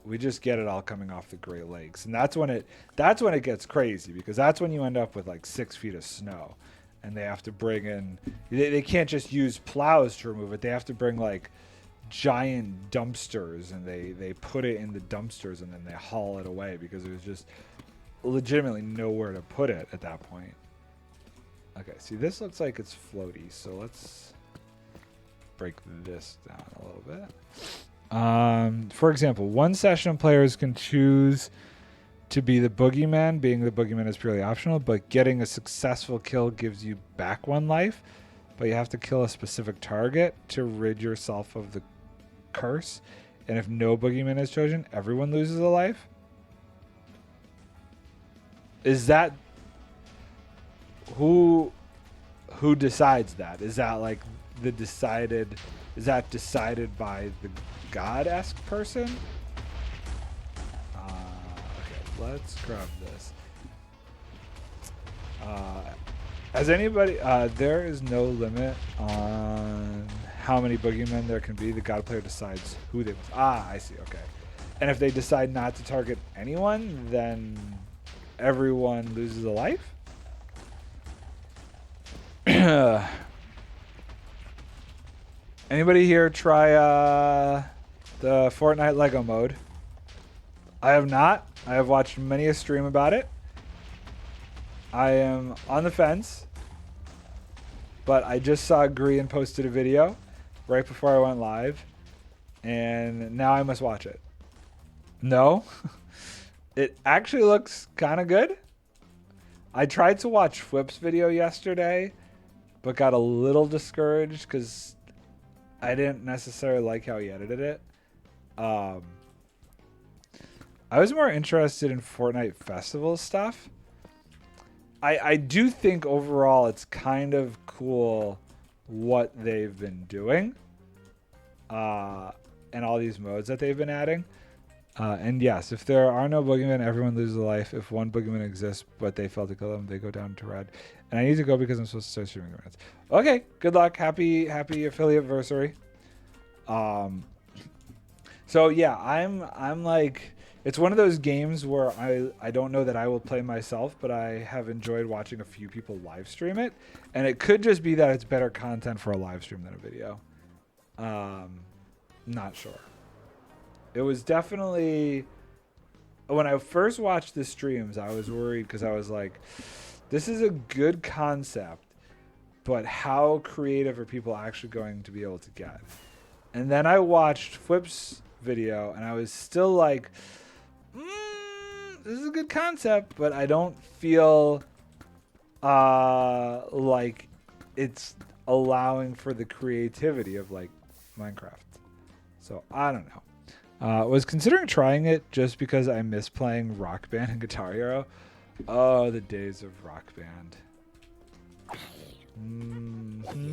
we just get it all coming off the Great Lakes. And that's when it gets crazy, because that's when you end up with like 6 feet of snow. And they have to bring in, they can't just use plows to remove it. They have to bring like giant dumpsters, and they put it in the dumpsters and then they haul it away, because there's just legitimately nowhere to put it at that point. Okay, see, this looks like it's floaty, so let's break this down a little bit. For example, one session players can choose to be the boogeyman. Being the boogeyman is purely optional, but getting a successful kill gives you back 1 life, but you have to kill a specific target to rid yourself of the curse. And if no boogeyman is chosen, everyone loses a life. Is that who decides that? Is that like the decided? Is that decided by the god-esque person? Okay, let's grab this. Has anybody? There is no limit on how many boogeymen there can be. The god player decides who they. I see. Okay, and if they decide not to target anyone, then everyone loses a life. Anybody here try the Fortnite Lego mode? I have not. I have watched many a stream about it. I am on the fence, but I just saw Grian posted a video right before I went live, and now I must watch it. No? It actually looks kind of good. I tried to watch Flip's video yesterday, but got a little discouraged because I didn't necessarily like how he edited it. I was more interested in Fortnite festival stuff. I do think overall it's kind of cool what they've been doing. And all these modes that they've been adding. And yes, if there are no boogeymen, everyone loses a life. If one boogeyman exists, but they fail to kill them, they go down to red. And I need to go because I'm supposed to start streaming the minutes. Okay, good luck. Happy affiliate anniversary. So yeah, I'm like, it's one of those games where I don't know that I will play myself, but I have enjoyed watching a few people live stream it. And it could just be that it's better content for a live stream than a video. Not sure. It was definitely, when I first watched the streams, I was worried because I was like, this is a good concept, but how creative are people actually going to be able to get? And then I watched Flip's video and I was still like, this is a good concept, but I don't feel like it's allowing for the creativity of like Minecraft. So I don't know. Was considering trying it just because I miss playing Rock Band and Guitar Hero. Oh, the days of Rock Band. Mm-hmm.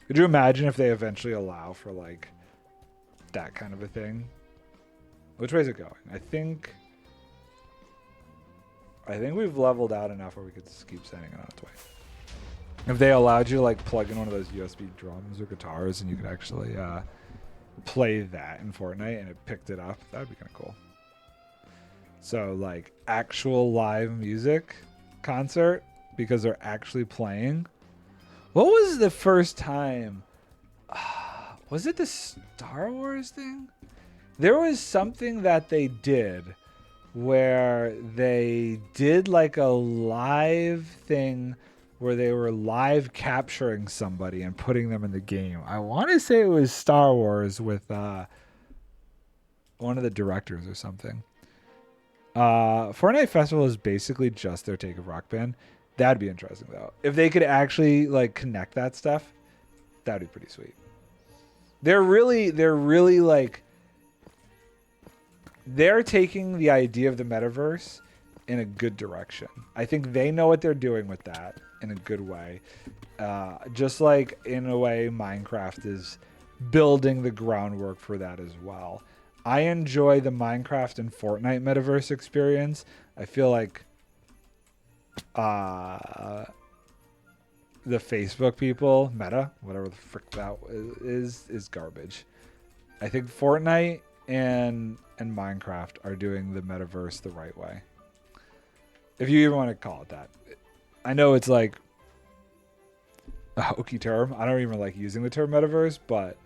Could you imagine if they eventually allow for like that kind of a thing? Which way is it going? I think we've leveled out enough where we could just keep sending it on its way. If they allowed you to like plug in one of those USB drums or guitars and you could actually play that in Fortnite and it picked it up, that would be kind of cool. So like actual live music concert because they're actually playing. What was the first time? Was it the Star Wars thing? There was something that they did where they did like a live thing where they were live capturing somebody and putting them in the game. I want to say it was Star Wars with one of the directors or something. Fortnite Festival is basically just their take of Rock Band. That'd be interesting though. If they could actually like connect that stuff, that'd be pretty sweet. They're really like, they're taking the idea of the metaverse in a good direction. I think they know what they're doing with that in a good way. Just like in a way Minecraft is building the groundwork for that as well. I enjoy the Minecraft and Fortnite metaverse experience. I feel like the Facebook people, Meta, whatever the frick that is garbage. I think Fortnite and Minecraft are doing the metaverse the right way. If you even want to call it that. I know it's like a hokey term. I don't even like using the term metaverse, but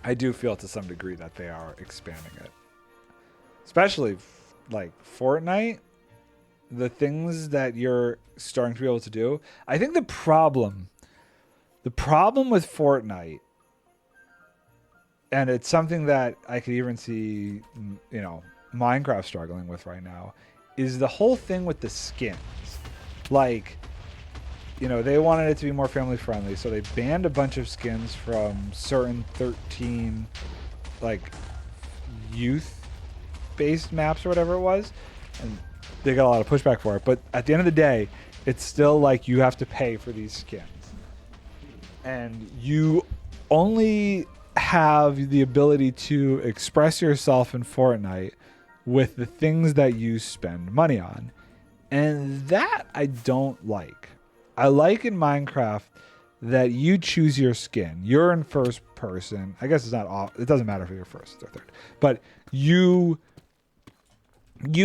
I do feel to some degree that they are expanding it. Especially like Fortnite, the things that you're starting to be able to do. I think the problem with Fortnite, and it's something that I could even see, you know, Minecraft struggling with right now, is the whole thing with the skins. Like, you know, they wanted it to be more family friendly, so they banned a bunch of skins from certain 13 like youth based maps or whatever it was, and they got a lot of pushback for it. But at the end of the day, it's still like you have to pay for these skins, and you only have the ability to express yourself in Fortnite with the things that you spend money on, and that I don't like. I like in Minecraft that you choose your skin. You're in first person. I guess it's not all, it doesn't matter if you're first or third, but you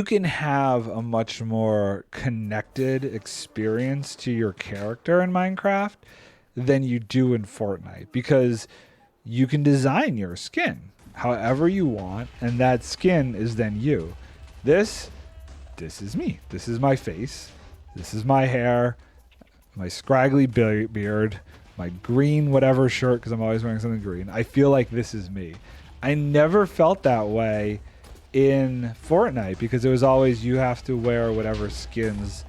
can have a much more connected experience to your character in Minecraft than you do in Fortnite, because you can design your skin however you want, and that skin is then you. This is me. This is my face. This is my hair, my scraggly beard, my green whatever shirt, because I'm always wearing something green. I feel like this is me. I never felt that way in Fortnite because it was always you have to wear whatever skins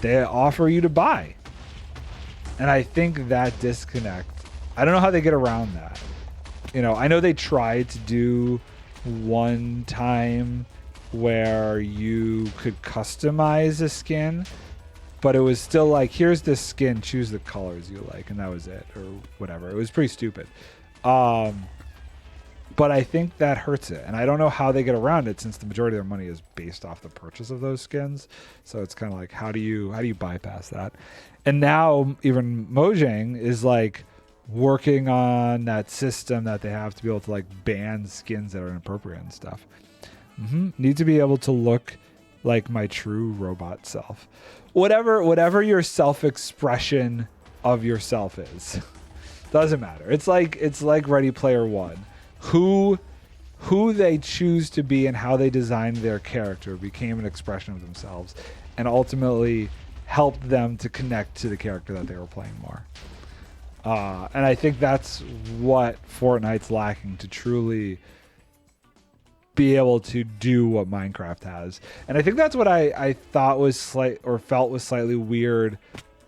they offer you to buy. And I think that disconnect, I don't know how they get around that. You know, I know they tried to do one time where you could customize a skin, but it was still like, here's this skin, choose the colors you like, and that was it, or whatever. It was pretty stupid. But I think that hurts it, and I don't know how they get around it since the majority of their money is based off the purchase of those skins. So it's kind of like, how do you bypass that? And now even Mojang is like working on that system that they have to be able to like ban skins that are inappropriate and stuff. Need to be able to look like my true robot self. Whatever your self-expression of yourself is. Doesn't matter. It's like Ready Player One. Who they choose to be and how they designed their character became an expression of themselves and ultimately helped them to connect to the character that they were playing more. And I think that's what Fortnite's lacking to truly be able to do what Minecraft has. And I think that's what I thought was felt was slightly weird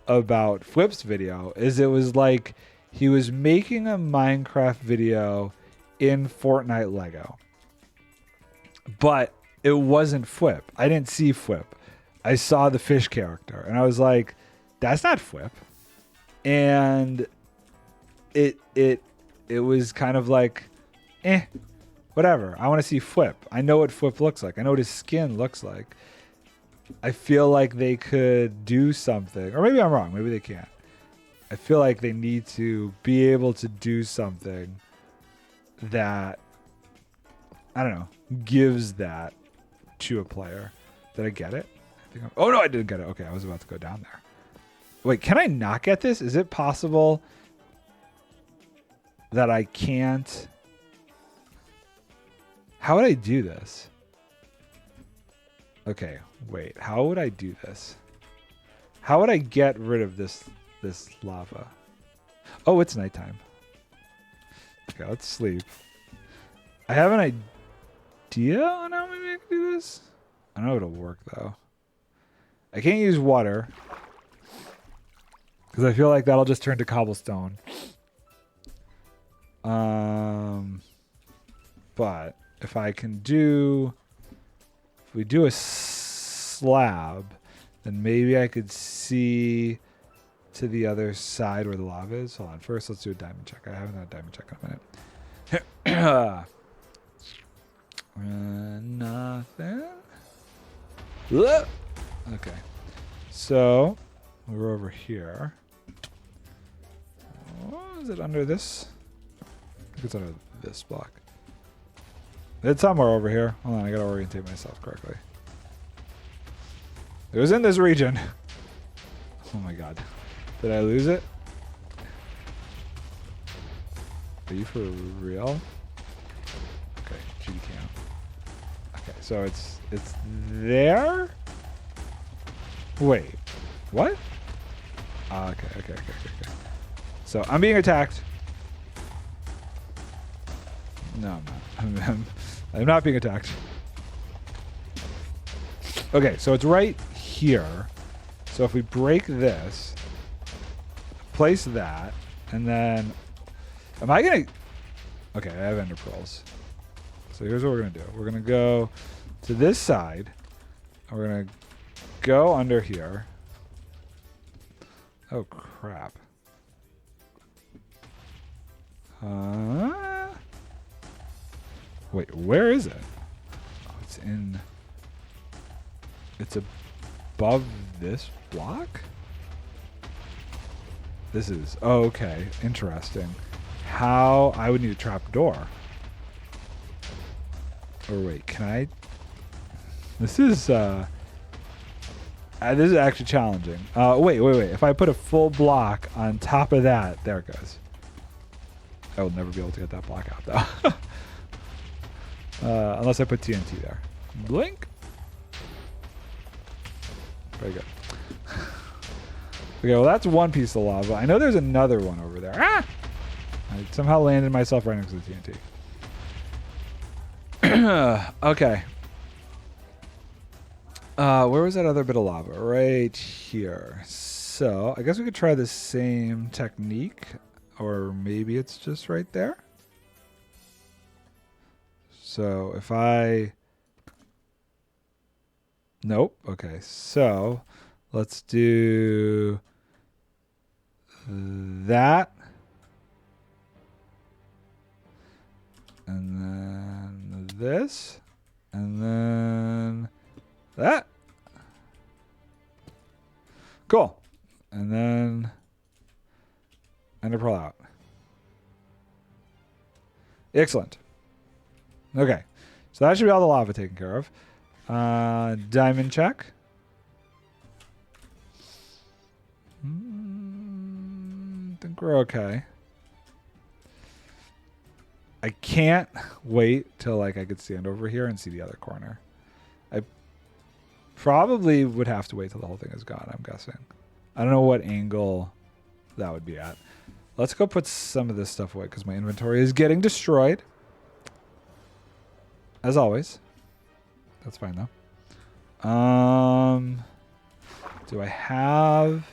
about Flip's video, is it was like he was making a Minecraft video in Fortnite Lego, but it wasn't Flip. I didn't see Flip. I saw the fish character and I was like, that's not Flip. And it was kind of like, whatever. I want to see Flip. I know what Flip looks like. I know what his skin looks like. I feel like they could do something, or maybe I'm wrong. Maybe they can't. I feel like they need to be able to do something that, I don't know, gives that to a player. Did I get it? Oh no, I didn't get it. Okay, I was about to go down there. Wait, can I not get this? Is it possible that I can't? How would I do this? Okay, wait. How would I do this? How would I get rid of this lava? Oh, it's nighttime. Okay, let's sleep. I have an idea on how maybe I can do this. I don't know if it'll work though. I can't use water because I feel like that'll just turn to cobblestone. But if we do a slab, then maybe I could see to the other side where the lava is. Hold on. First, let's do a diamond check. I haven't done a diamond check in a minute. Nothing. Okay. So, we're over here. Oh, is it under this? I think it's under this block. It's somewhere over here. Hold on, I gotta orientate myself correctly. It was in this region. Oh my god. Did I lose it? Are you for real? Okay, GD cam. Okay, so it's there? Wait, what? Okay. So I'm being attacked. No, I'm not. I'm not being attacked. Okay, so it's right here. So if we break this, place that, and then, am I gonna? Okay, I have ender pearls. So here's what we're gonna do. We're gonna go to this side. And we're gonna go under here. Oh crap. Wait, where is it? Oh, it's above this block? This is, oh, okay, interesting. How, I would need a trap door. Or wait, can I? This is actually challenging. Wait. If I put a full block on top of that, there it goes. I will never be able to get that block out though. Unless I put TNT there. Blink. Very good. Okay, well that's one piece of lava. I know there's another one over there. Ah! I somehow landed myself right next to the TNT. Okay. Where was that other bit of lava? Right here. So, I guess we could try the same technique. Or maybe it's just right there. So if I... Nope. Okay, so let's do that. And then this. And then that. Cool. And then ender pearl out. Excellent. Okay. So that should be all the lava taken care of. Diamond check. I think we're okay. I can't wait till like I could stand over here and see the other corner. I probably would have to wait till the whole thing is gone, I'm guessing. I don't know what angle that would be at. Let's go put some of this stuff away because my inventory is getting destroyed. As always. That's fine though. Do I have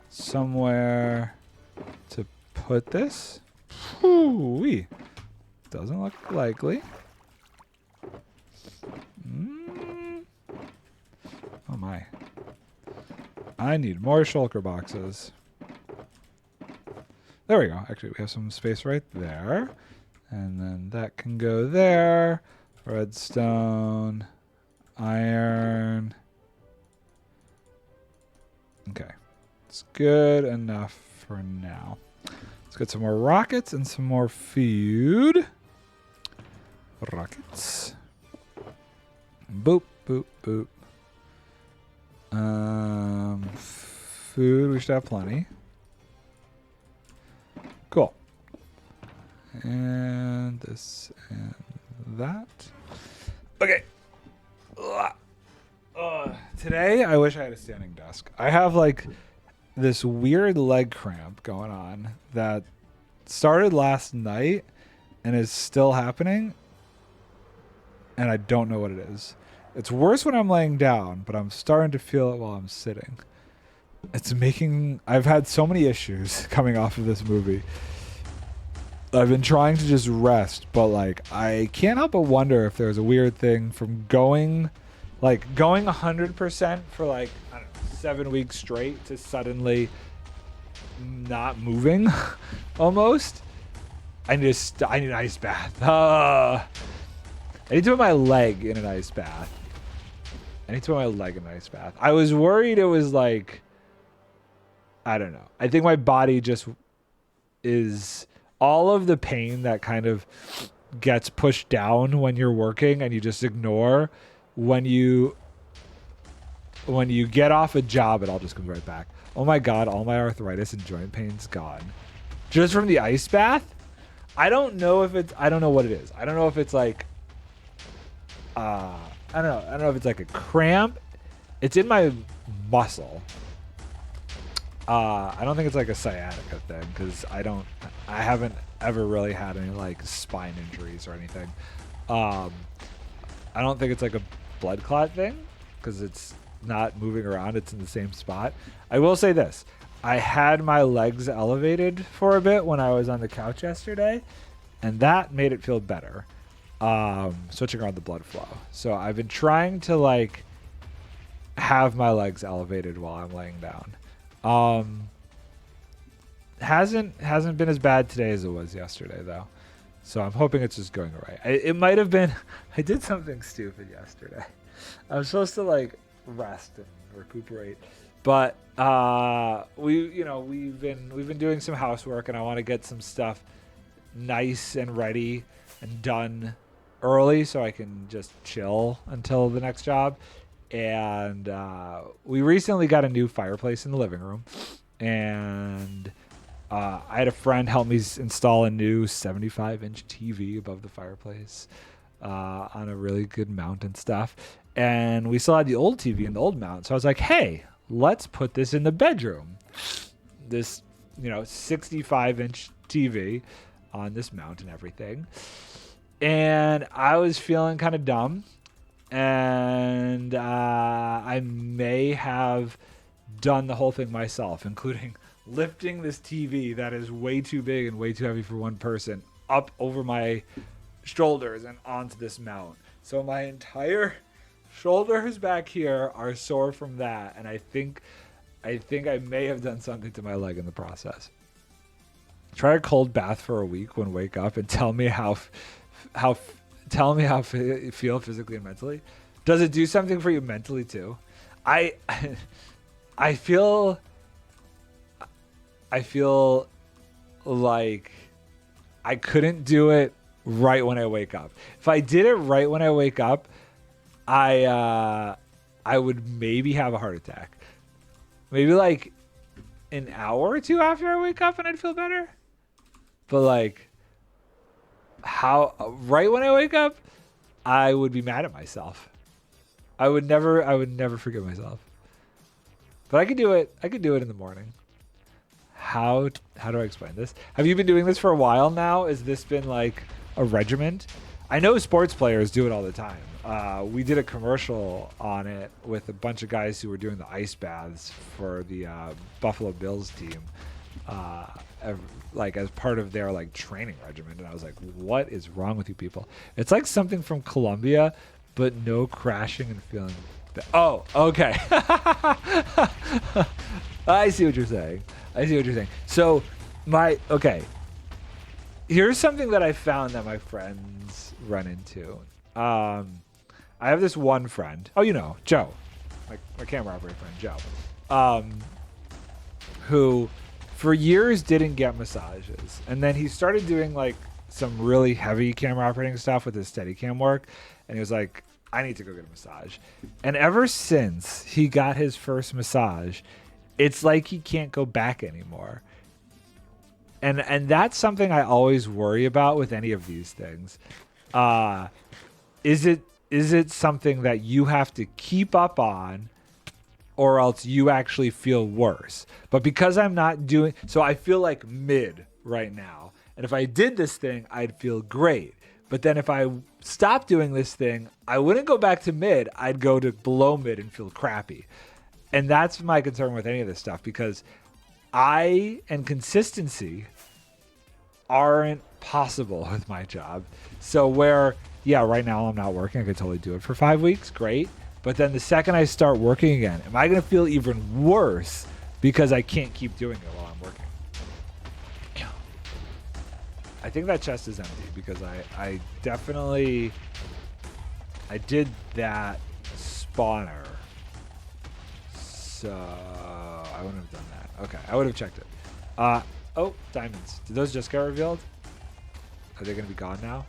somewhere to put this? Ooh-wee. Doesn't look likely. Oh my. I need more shulker boxes. There we go. Actually, we have some space right there. And then that can go there. Redstone. Iron. Okay. It's good enough for now. Let's get some more rockets and some more food. Rockets. Boop, boop, boop. Food, we should have plenty. Cool. And this and that. Okay. Today, I wish I had a standing desk. I have like this weird leg cramp going on that started last night and is still happening. And I don't know what it is. It's worse when I'm laying down, but I'm starting to feel it while I'm sitting. It's making... I've had so many issues coming off of this movie. I've been trying to just rest, but like I can't help but wonder if there's a weird thing from going 100% for like, I don't know, 7 weeks straight to suddenly not moving almost. I need an ice bath. I need to put my leg in an ice bath. I was worried it was like, I don't know. I think my body just is all of the pain that kind of gets pushed down when you're working and you just ignore when you get off a job, it all just comes right back. Oh my God, all my arthritis and joint pain's gone. Just from the ice bath? I don't know what it is. I don't know if it's like I don't know if it's like a cramp. It's in my muscle. I don't think it's like a sciatica thing because I haven't ever really had any like spine injuries or anything. I don't think it's like a blood clot thing because it's not moving around. It's in the same spot. I will say this. I had my legs elevated for a bit when I was on the couch yesterday, and that made it feel better. Switching around the blood flow. So I've been trying to like have my legs elevated while I'm laying down. Hasn't been as bad today as it was yesterday though. So I'm hoping it's just going all right. It might have been, I did something stupid yesterday. I was supposed to like rest and recuperate, but we've been doing some housework and I want to get some stuff nice and ready and done early so I can just chill until the next job. And we recently got a new fireplace in the living room, and I had a friend help me install a new 75-inch TV above the fireplace on a really good mount and stuff. And we still had the old TV in the old mount, so I was like, hey, let's put this in the bedroom. This 65-inch TV on this mount and everything. And I was feeling kind of dumb. And I may have done the whole thing myself, including lifting this TV that is way too big and way too heavy for one person up over my shoulders and onto this mount. So my entire shoulders back here are sore from that, and I think I may have done something to my leg in the process. Try a cold bath for a week when wake up and tell me how you feel physically and mentally. Does it do something for you mentally too? I feel like I couldn't do it right when I wake up. If I did it right when I wake up, I would maybe have a heart attack. Maybe like an hour or two after I wake up and I'd feel better. But like right when I wake up, I would be mad at myself. I would never forgive myself. But I could do it. I could do it in the morning. How do I explain this? Have you been doing this for a while now? Has this been like a regiment? I know sports players do it all the time. We did a commercial on it with a bunch of guys who were doing the ice baths for the Buffalo Bills team, like as part of their like training regimen. And I was like, what is wrong with you people? It's like something from Colombia, but no crashing and feeling bad. Oh, okay. I see what you're saying. So here's something that I found that my friends run into. I have this one friend. Oh, you know, Joe, my camera operator friend, Joe, who for years didn't get massages. And then he started doing like some really heavy camera operating stuff with his Steadicam work. And he was like, I need to go get a massage. And ever since he got his first massage, it's like he can't go back anymore. And that's something I always worry about with any of these things. Is it something that you have to keep up on, or else you actually feel worse? But because I'm not doing, so I feel like mid right now. And if I did this thing, I'd feel great. But then if I stopped doing this thing, I wouldn't go back to mid. I'd go to below mid and feel crappy. And that's my concern with any of this stuff, because I and consistency aren't possible with my job. So right now I'm not working. I could totally do it for 5 weeks. Great. But then the second I start working again, am I going to feel even worse because I can't keep doing it while I'm working? I think that chest is empty because I definitely did that spawner. So I wouldn't have done that. Okay, I would have checked it. Oh, diamonds. Did those just get revealed? Are they going to be gone now?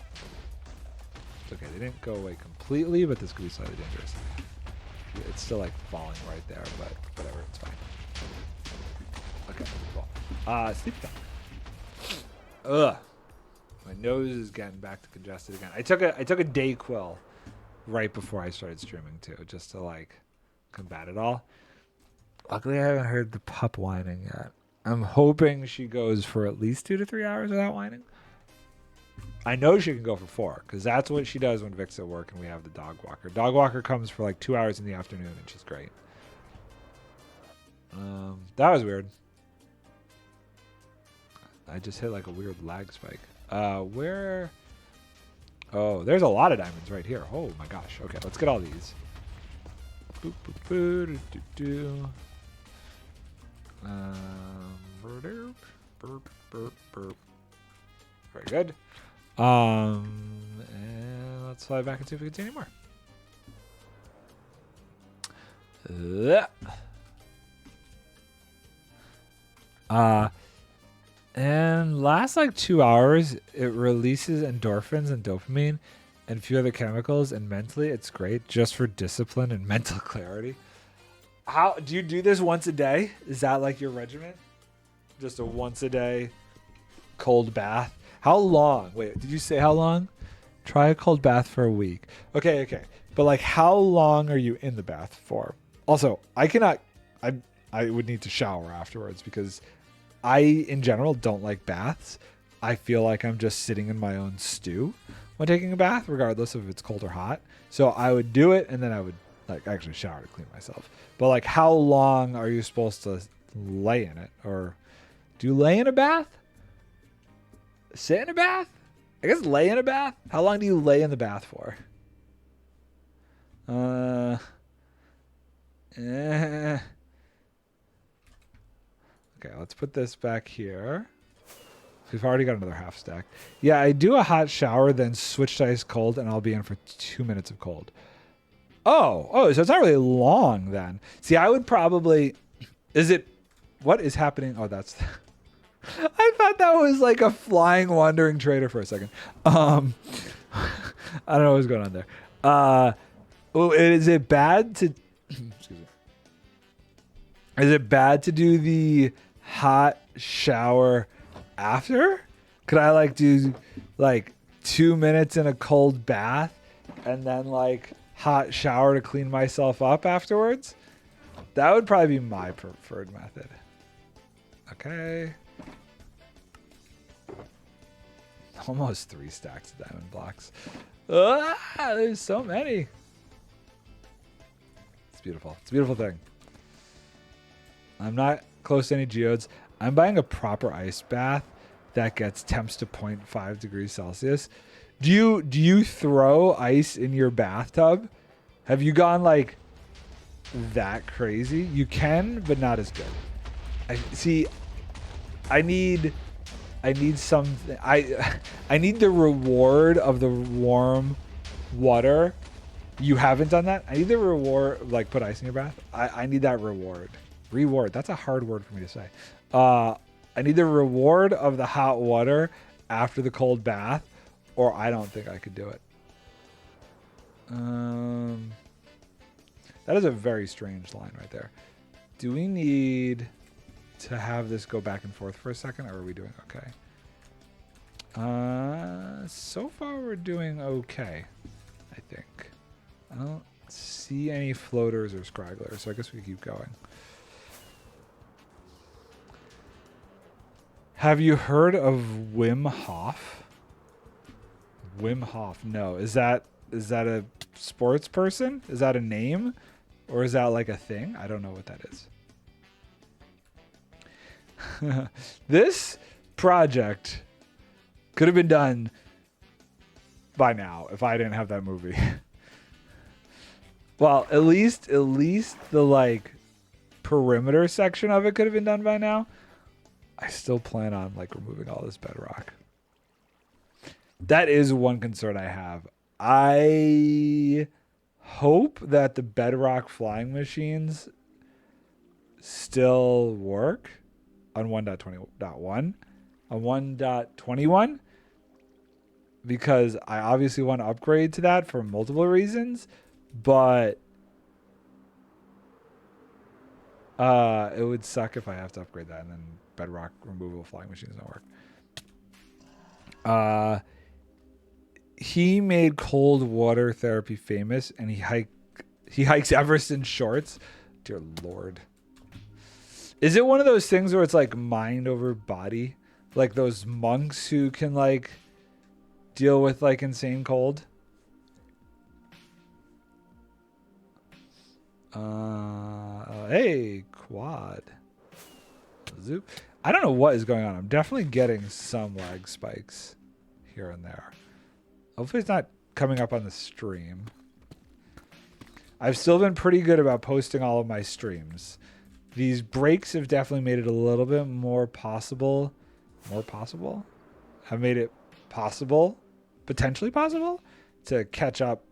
It's okay. They didn't go away completely, but this could be slightly dangerous. It's still like falling right there, but whatever. It's fine. Okay, cool. Sleep time. Ugh. My nose is getting back to congested again. I took a Dayquil right before I started streaming too, just to like combat it all. Luckily, I haven't heard the pup whining yet. I'm hoping she goes for at least 2 to 3 hours without whining. I know she can go for 4, because that's what she does when Vic's at work and we have the dog walker. Dog walker comes for like 2 hours in the afternoon, and she's great. That was weird. I just hit like a weird lag spike. Where? Oh, there's a lot of diamonds right here. Oh my gosh. Okay, let's get all these. Boop, boop, boop, doo, doo, doo. Burp, burp, burp. Very good. And let's fly back and see if we can see any more. And last like 2 hours, it releases endorphins and dopamine and a few other chemicals, and mentally it's great just for discipline and mental clarity. How do you do this once a day? Is that like your regimen? Just a once a day cold bath? How long? Wait, did you say how long? Try a cold bath for a week. Okay. But like how long are you in the bath for? Also, I would need to shower afterwards because I, in general, don't like baths. I feel like I'm just sitting in my own stew when taking a bath, regardless of if it's cold or hot. So I would do it, and then I would like actually shower to clean myself. But like, how long are you supposed to lay in it? Or do you lay in a bath? Sit in a bath? I guess lay in a bath. How long do you lay in the bath for? Okay, let's put this back here. We've already got another half stack. Yeah, I do a hot shower, then switch to ice cold, and I'll be in for 2 minutes of cold. Oh, so it's not really long then. See, I would probably... What is happening? Oh, that's... I thought that was like a flying, wandering trader for a second. I don't know what's going on there. Is it bad to... Excuse me. Is it bad to do the hot shower after? Could I like do like 2 minutes in a cold bath and then like hot shower to clean myself up afterwards? That would probably be my preferred method. Okay. Almost 3 stacks of diamond blocks. There's so many. It's beautiful. It's a beautiful thing. I'm not close to any geodes. I'm buying a proper ice bath that gets temps to 0.5 degrees Celsius. Do you throw ice in your bathtub? Have you gone like that crazy? You can, but not as good. I need something. I need the reward of the warm water. You haven't done that? I need the reward, like put ice in your bath. I need that reward. Reward. That's a hard word for me to say. I need the reward of the hot water after the cold bath, or I don't think I could do it. That is a very strange line right there. Do we need to have this go back and forth for a second, or are we doing okay? So far we're doing okay, I think. I don't see any floaters or scragglers, so I guess we keep going. Have you heard of Wim Hof? Wim Hof, no. Is that a sports person? Is that a name? Or is that like a thing? I don't know what that is. This project could have been done by now if I didn't have that movie. Well, at least the like perimeter section of it could have been done by now. I still plan on like removing all this bedrock. That is one concern I have. I hope that the bedrock flying machines still work on 1.20.1, on 1.21, because I obviously want to upgrade to that for multiple reasons, but it would suck if I have to upgrade that and then bedrock removal flying machines don't work. He made cold water therapy famous, and he hikes Everest in shorts. Dear Lord. Is it one of those things where it's like mind over body? Like those monks who can like deal with like insane cold? Hey, quad. Zoop. I don't know what is going on. I'm definitely getting some lag spikes here and there. Hopefully it's not coming up on the stream. I've still been pretty good about posting all of my streams. These breaks have definitely made it a little bit more possible. More possible? Have made it possible, potentially possible, to catch up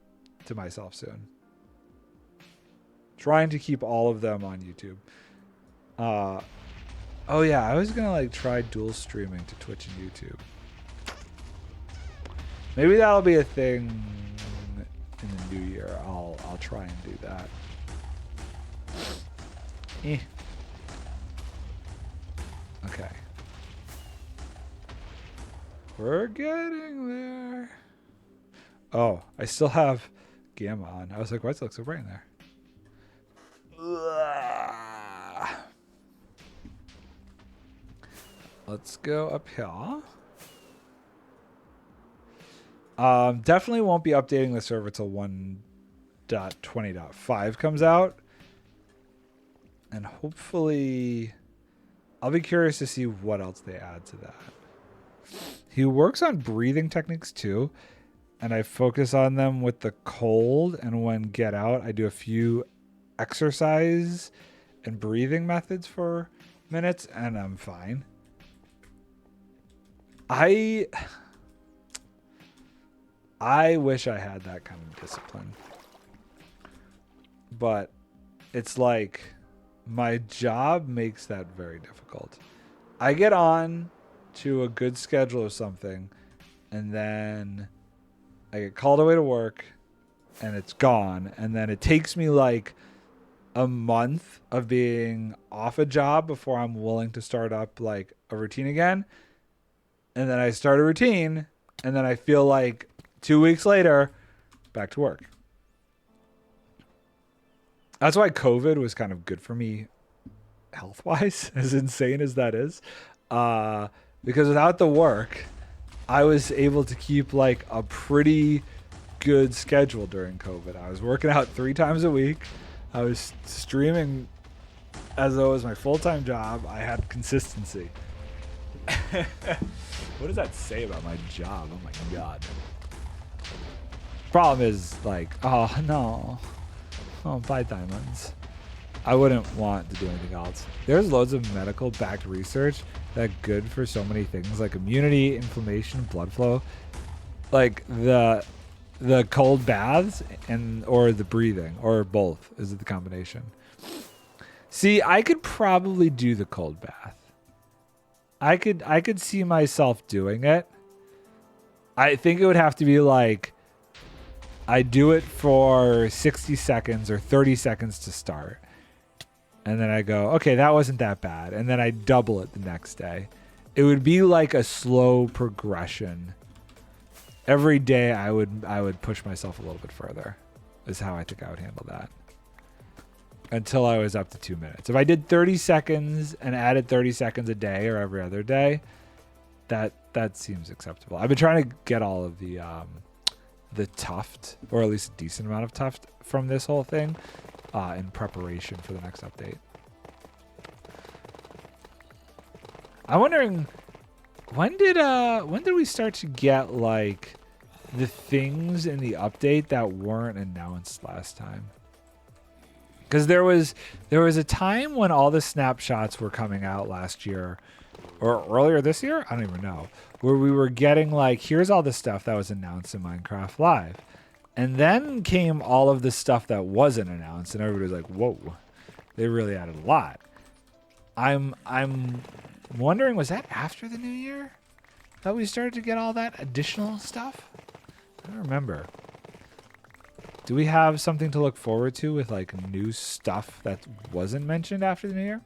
to myself soon. Trying to keep all of them on YouTube. Oh yeah, I was gonna like try dual streaming to Twitch and YouTube. Maybe that'll be a thing in the new year. I'll try and do that. Okay. We're getting there. Oh, I still have Gamma on. I was like, why does it look so bright in there? Let's go up here. Definitely won't be updating the server till 1.20.5 comes out. And hopefully I'll be curious to see what else they add to that. He works on breathing techniques too, and I focus on them with the cold. And when get out, I do a few exercise and breathing methods for minutes, and I'm fine. I wish I had that kind of discipline, but it's like my job makes that very difficult. I get on to a good schedule or something, and then I get called away to work and it's gone. And then it takes me like a month of being off a job before I'm willing to start up like a routine again. And then I start a routine, and then I feel like 2 weeks later, back to work. That's why COVID was kind of good for me health-wise, as insane as that is. Because without the work, I was able to keep like a pretty good schedule during COVID. I was working out 3 times a week. I was streaming as though it was my full-time job. I had consistency. What does that say about my job? Oh my god. Problem is like, oh no. Oh, buy diamonds. I wouldn't want to do anything else. There's loads of medical backed research that's good for so many things like immunity, inflammation, blood flow. Like the cold baths and or the breathing or both is the combination. See, I could probably do the cold bath. I could see myself doing it. I think it would have to be like I do it for 60 seconds or 30 seconds to start. And then I go, okay, that wasn't that bad. And then I double it the next day. It would be like a slow progression. Every day I would push myself a little bit further is how I think I would handle that. Until I was up to 2 minutes. If I did 30 seconds and added 30 seconds a day or every other day, that seems acceptable. I've been trying to get all of the tuft, or at least a decent amount of tuft from this whole thing in preparation for the next update. I'm wondering, when did we start to get like the things in the update that weren't announced last time? Because there was a time when all the snapshots were coming out last year or earlier this year, I don't even know, where we were getting like, here's all the stuff that was announced in Minecraft Live. And then came all of the stuff that wasn't announced, and everybody was like, whoa, they really added a lot. I'm wondering, was that after the new year that we started to get all that additional stuff? I don't remember. Do we have something to look forward to with like new stuff that wasn't mentioned after the new year?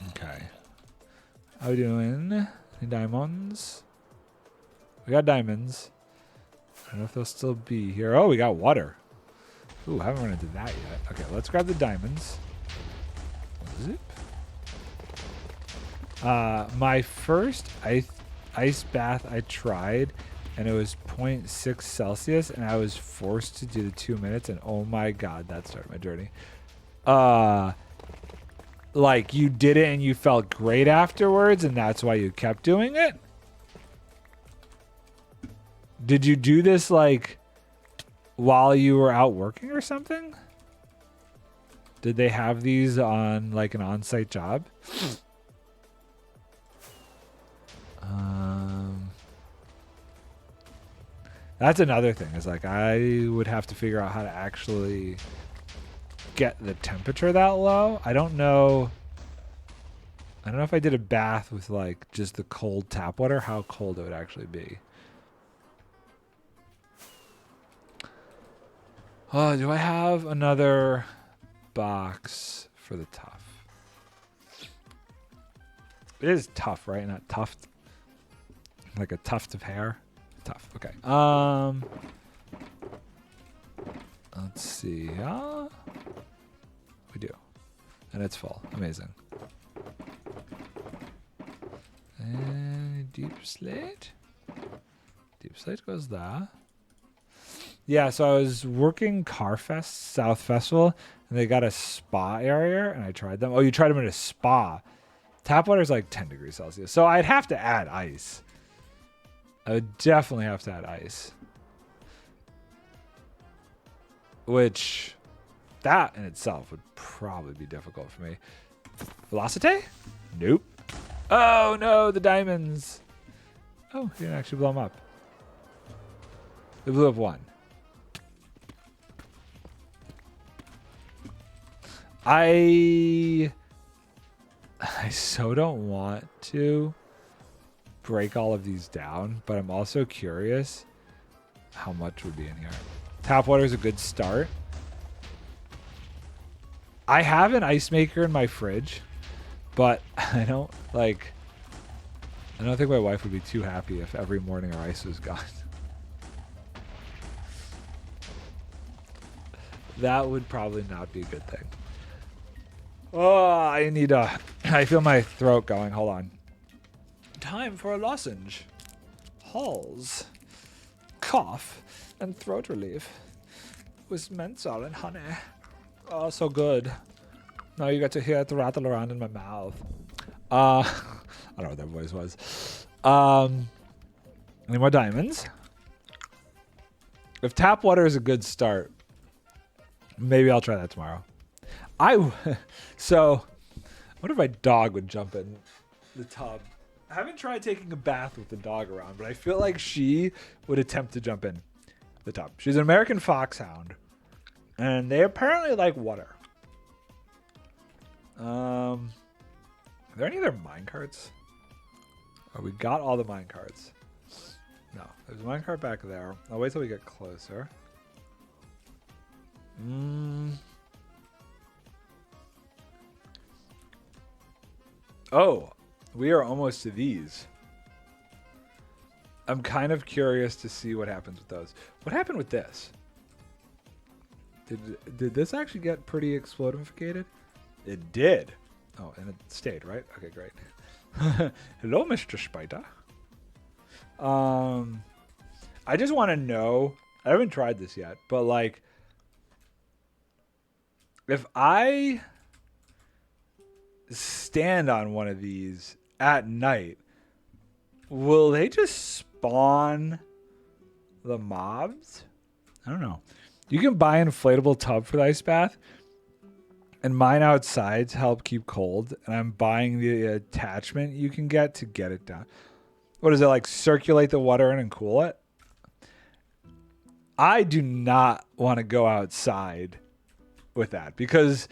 Okay. How we doing? Any diamonds? We got diamonds. I don't know if they'll still be here. Oh, we got water. Ooh, I haven't run into that yet. Okay, let's grab the diamonds. Zip. My first ice bath I tried, and it was 0.6 Celsius, and I was forced to do the 2 minutes, and oh my god, that started my journey. Like, you did it and you felt great afterwards, and that's why you kept doing it? Did you do this, like, while you were out working or something? Did they have these on, like, an on-site job? That's another thing, is like I would have to figure out how to actually get the temperature that low. I don't know if I did a bath with like just the cold tap water, how cold it would actually be. Oh, do I have another box for the tough? It is tough, right? Not tuft. Like a tuft of hair. Tough. Okay. Let's see. We do. And it's full. Amazing. And deep slate. Deep slate goes there. Yeah, so I was working Carfest South Festival, and they got a spa area, and I tried them. Oh, you tried them at a spa. Tap water is like 10 degrees Celsius. So I'd have to add ice. I would definitely have to add ice. Which, that in itself would probably be difficult for me. Velocity? Nope. Oh no, the diamonds. Oh, you didn't actually blow them up. They blew up one. I so don't want to break all of these down, but I'm also curious how much would be in here. Tap water is a good start. I have an ice maker in my fridge, but I don't think my wife would be too happy if every morning our ice was gone. That would probably not be a good thing. Oh, I feel my throat going. Hold on. Time for a lozenge. Halls. Cough and throat relief. With menthol and honey. Oh, so good. Now you get to hear it rattle around in my mouth. I don't know what that voice was. Any more diamonds? If tap water is a good start, maybe I'll try that tomorrow. So, I wonder if my dog would jump in the tub. I haven't tried taking a bath with the dog around, but I feel like she would attempt to jump in the tub. She's an American foxhound, and they apparently like water. Are there any other minecarts? Oh, we got all the minecarts. No, there's a minecart back there. I'll wait till we get closer. Oh, we are almost to these. I'm kind of curious to see what happens with those. What happened with this? Did this actually get pretty explodificated? It did. Oh, and it stayed, right? Okay, great. Hello, Mr. Spider. I just want to know. I haven't tried this yet, but like, if I stand on one of these at night, will they just spawn the mobs? I don't know. You can buy an inflatable tub for the ice bath, and mine outside to help keep cold, and I'm buying the attachment you can get to get it down. What is it, like circulate the water in and cool it? I do not want to go outside with that because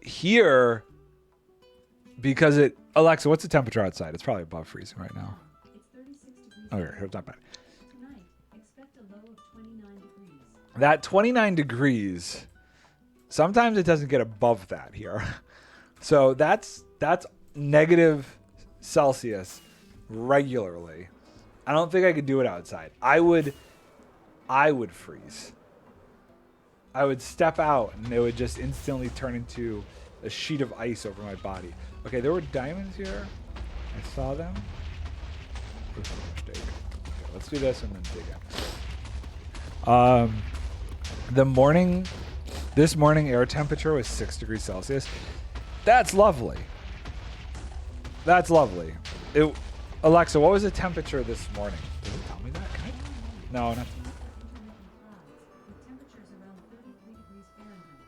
here, Alexa, what's the temperature outside? It's probably above freezing right now. It's 36 degrees. Okay, it's not bad. Tonight, expect a low of 29 degrees. That 29 degrees, sometimes it doesn't get above that here. So that's negative Celsius regularly. I don't think I could do it outside. I would freeze. I would step out and it would just instantly turn into a sheet of ice over my body. Okay, there were diamonds here. I saw them. Okay, let's do this and then dig in. This morning air temperature was 6 degrees Celsius. That's lovely. That's lovely. Alexa, what was the temperature this morning? Does it tell me that? Can I? No, not.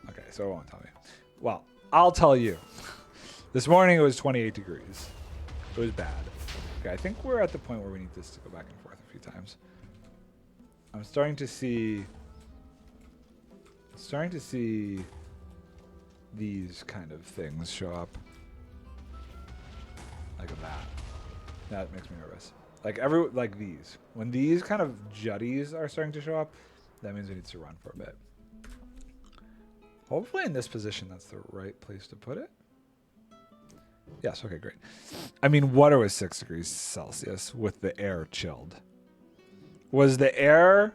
Okay, so it won't tell me. Well, I'll tell you. This morning it was 28 degrees. It was bad. Okay, I think we're at the point where we need this to go back and forth a few times. I'm starting to see these kind of things show up. Like that. That makes me nervous. Like these. When these kind of jutties are starting to show up, that means it needs to run for a bit. Hopefully in this position, that's the right place to put it. Yes, okay, great. I mean, water was 6 degrees Celsius with the air chilled. Was the air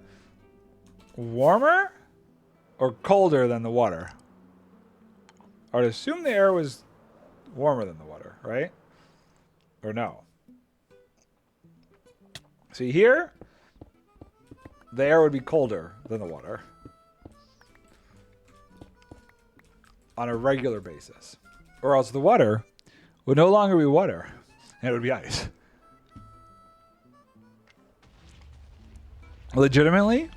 warmer or colder than the water? I would assume the air was warmer than the water, right? Or no? See here, the air would be colder than the water on a regular basis. Or else the water would no longer be water, and it would be ice. Legitimately,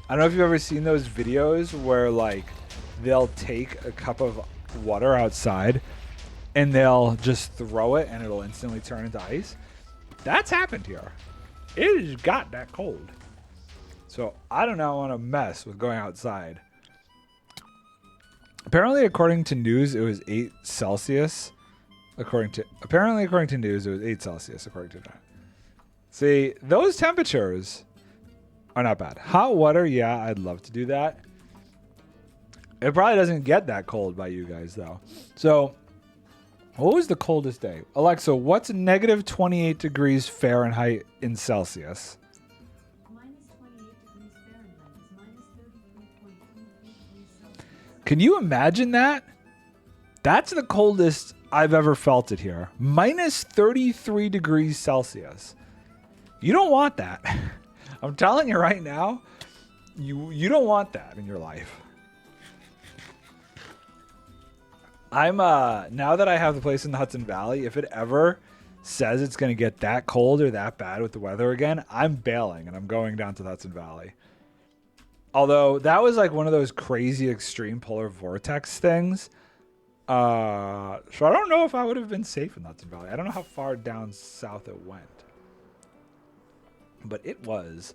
I don't know if you've ever seen those videos where like they'll take a cup of water outside and they'll just throw it and it'll instantly turn into ice. That's happened here. It has got that cold. So I do not want to mess with going outside. Apparently, according to news, it was 8 Celsius. According to news, it was 8 Celsius. According to that. See, those temperatures are not bad. Hot water, yeah, I'd love to do that. It probably doesn't get that cold by you guys, though. So, what was the coldest day? Alexa, what's negative 28 degrees Fahrenheit in Celsius? Minus 28 degrees Fahrenheit is minus 33.33 degrees Celsius. Can you imagine that? That's the coldest I've ever felt it here. Minus 33 degrees Celsius. You don't want that. I'm telling you right now, you don't want that in your life. I'm now that I have the place in the Hudson Valley, if it ever says it's going to get that cold or that bad with the weather again, I'm bailing and I'm going down to the Hudson Valley. Although that was like one of those crazy extreme polar vortex things. So I don't know if I would have been safe in the Hudson Valley. I don't know how far down south it went. But it was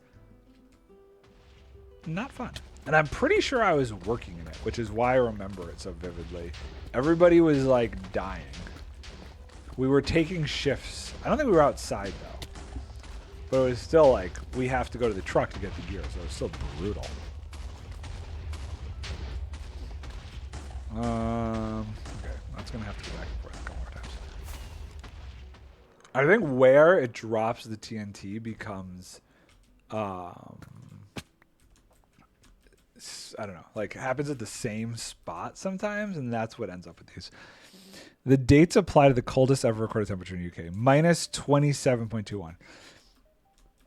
not fun. And I'm pretty sure I was working in it, which is why I remember it so vividly. Everybody was like dying. We were taking shifts. I don't think we were outside though. But it was still like, we have to go to the truck to get the gear, so it was still brutal. Okay, that's gonna have to go back and forth a couple more times. I think where it drops the TNT becomes, I don't know, like happens at the same spot sometimes, and that's what ends up with these. The dates apply to the coldest ever recorded temperature in the UK, minus 27.21.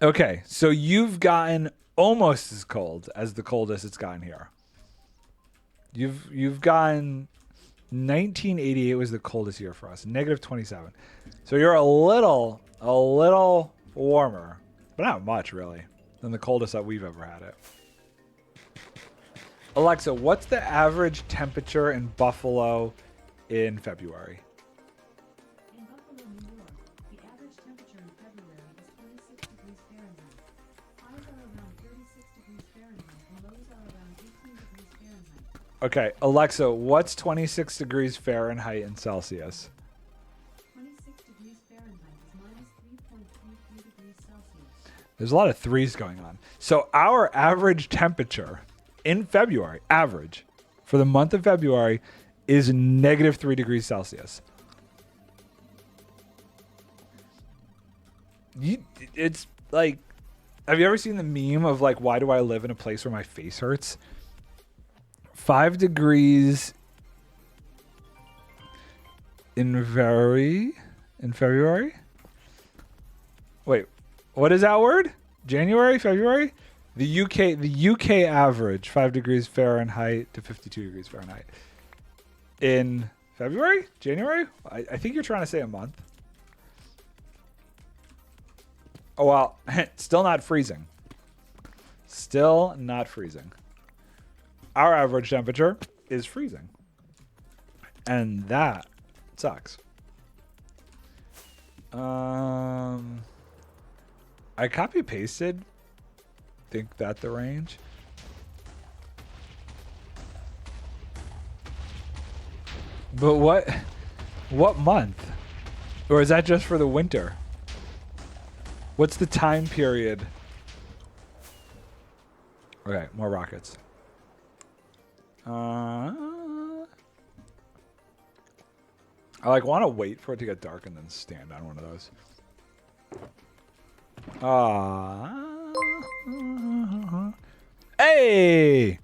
Okay, so you've gotten almost as cold as the coldest it's gotten here. You've gotten 1988 was the coldest year for us, negative 27. So you're a little warmer, but not much really, than the coldest that we've ever had it. Alexa, what's the average temperature in Buffalo in February? In Buffalo, New York, the average temperature in February is 26 degrees Fahrenheit. Highs are around 36 degrees Fahrenheit and lows are around 18 degrees Fahrenheit. Okay, Alexa, what's 26 degrees Fahrenheit in Celsius? 26 degrees Fahrenheit is minus 3.33 degrees Celsius. There's a lot of threes going on. So our average temperature in February, average, for the month of February, is negative 3 degrees Celsius. It's like, have you ever seen the meme of like, why do I live in a place where my face hurts? 5 degrees in February? Wait, what is that word? January, February? The UK average 5 degrees Fahrenheit to 52 degrees Fahrenheit. In February? January? I think you're trying to say a month. Oh, well, still not freezing. Still not freezing. Our average temperature is freezing. And that sucks. I copy pasted. Think that the range. But what month? Or is that just for the winter? What's the time period? Okay, more rockets. I like want to wait for it to get dark and then stand on one of those. Hey!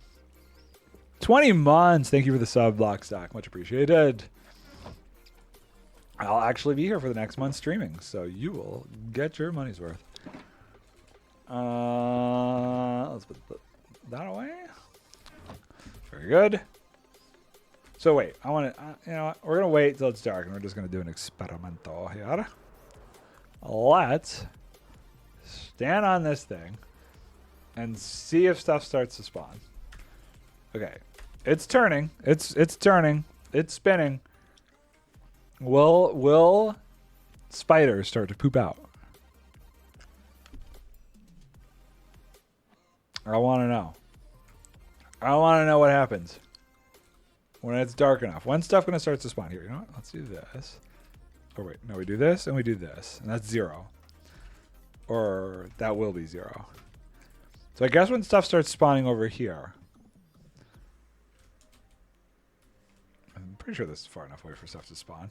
20 months. Thank you for the sub, Blockstock. Much appreciated. I'll actually be here for the next month streaming, so you will get your money's worth. Let's put that away. Very good. So wait, I want to, you know what? We're going to wait till it's dark and we're just going to do an experimento here. Let's stand on this thing and see if stuff starts to spawn. Okay. It's turning. It's turning. It's spinning. Will spiders start to poop out? I want to know. I want to know what happens when it's dark enough. When's stuff going to start to spawn? Here, you know what? Let's do this. Oh, wait. No, we do this and we do this. And that's 0. Or that will be 0. So I guess when stuff starts spawning over here. I'm pretty sure this is far enough away for stuff to spawn.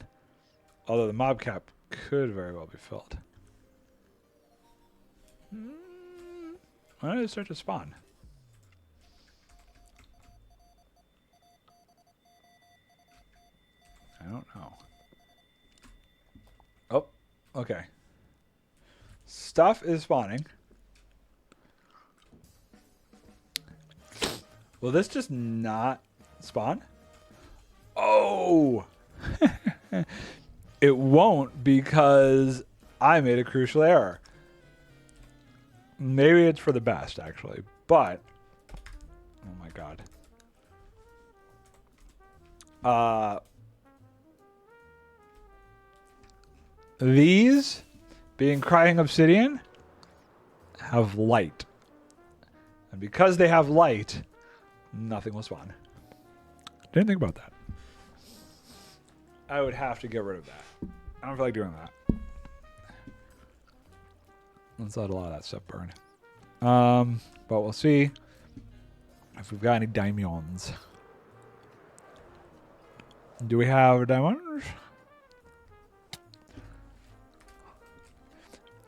Although the mob cap could very well be filled. When did it start to spawn? I don't know. Oh, okay. Stuff is spawning. Will this just not spawn? Oh! It won't because I made a crucial error. Maybe it's for the best, actually. But, oh my god. These, being crying obsidian, have light. And because they have light, nothing will spawn. Didn't think about that. I would have to get rid of that. I don't feel like doing that. Let's let a lot of that stuff burn. But we'll see if we've got any diamonds. Do we have diamonds?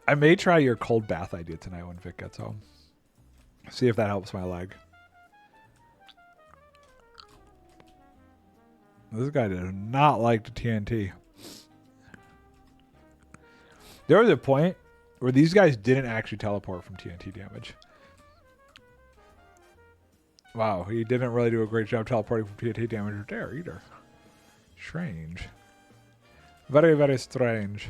I may try your cold bath idea tonight when Vic gets home. See if that helps my leg. This guy did not like the TNT. There was a point where these guys didn't actually teleport from TNT damage. Wow, he didn't really do a great job teleporting from TNT damage there either. Strange. Very, very strange.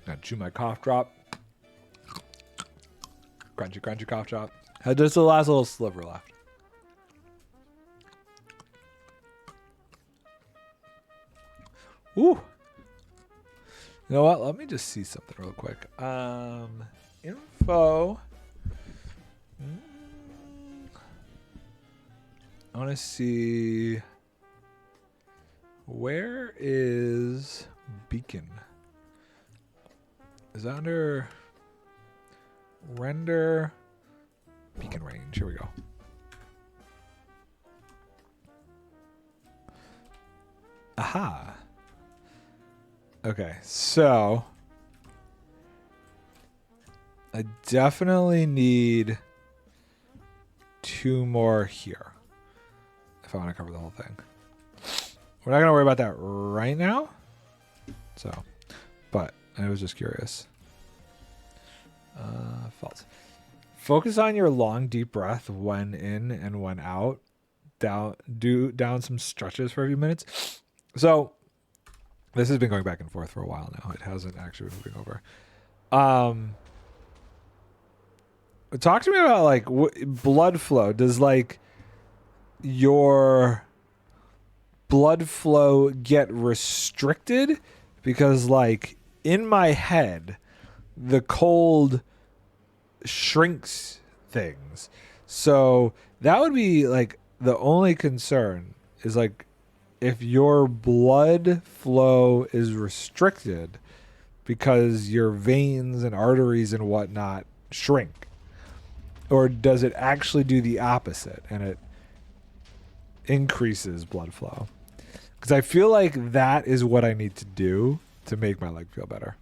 Gotta chew my cough drop. Crunchy, crunchy cough drop. Had just the last little sliver left. Ooh. You know what? Let me just see something real quick. Info. I want to see. Where is Beacon? Is that under render beacon range? Here we go. Aha. Okay, so I definitely need 2 more here if I want to cover the whole thing. We're not going to worry about that right now. So, but I was just curious. False. Focus on your long, deep breath when in and when out. Down some stretches for a few minutes. So, this has been going back and forth for a while now. It hasn't actually been moving over. Talk to me about like blood flow. Does like your blood flow get restricted? Because like in my head, the cold shrinks things. So that would be like the only concern is like if your blood flow is restricted because your veins and arteries and whatnot shrink. Or does it actually do the opposite and it increases blood flow? Because I feel like that is what I need to do to make my leg feel better.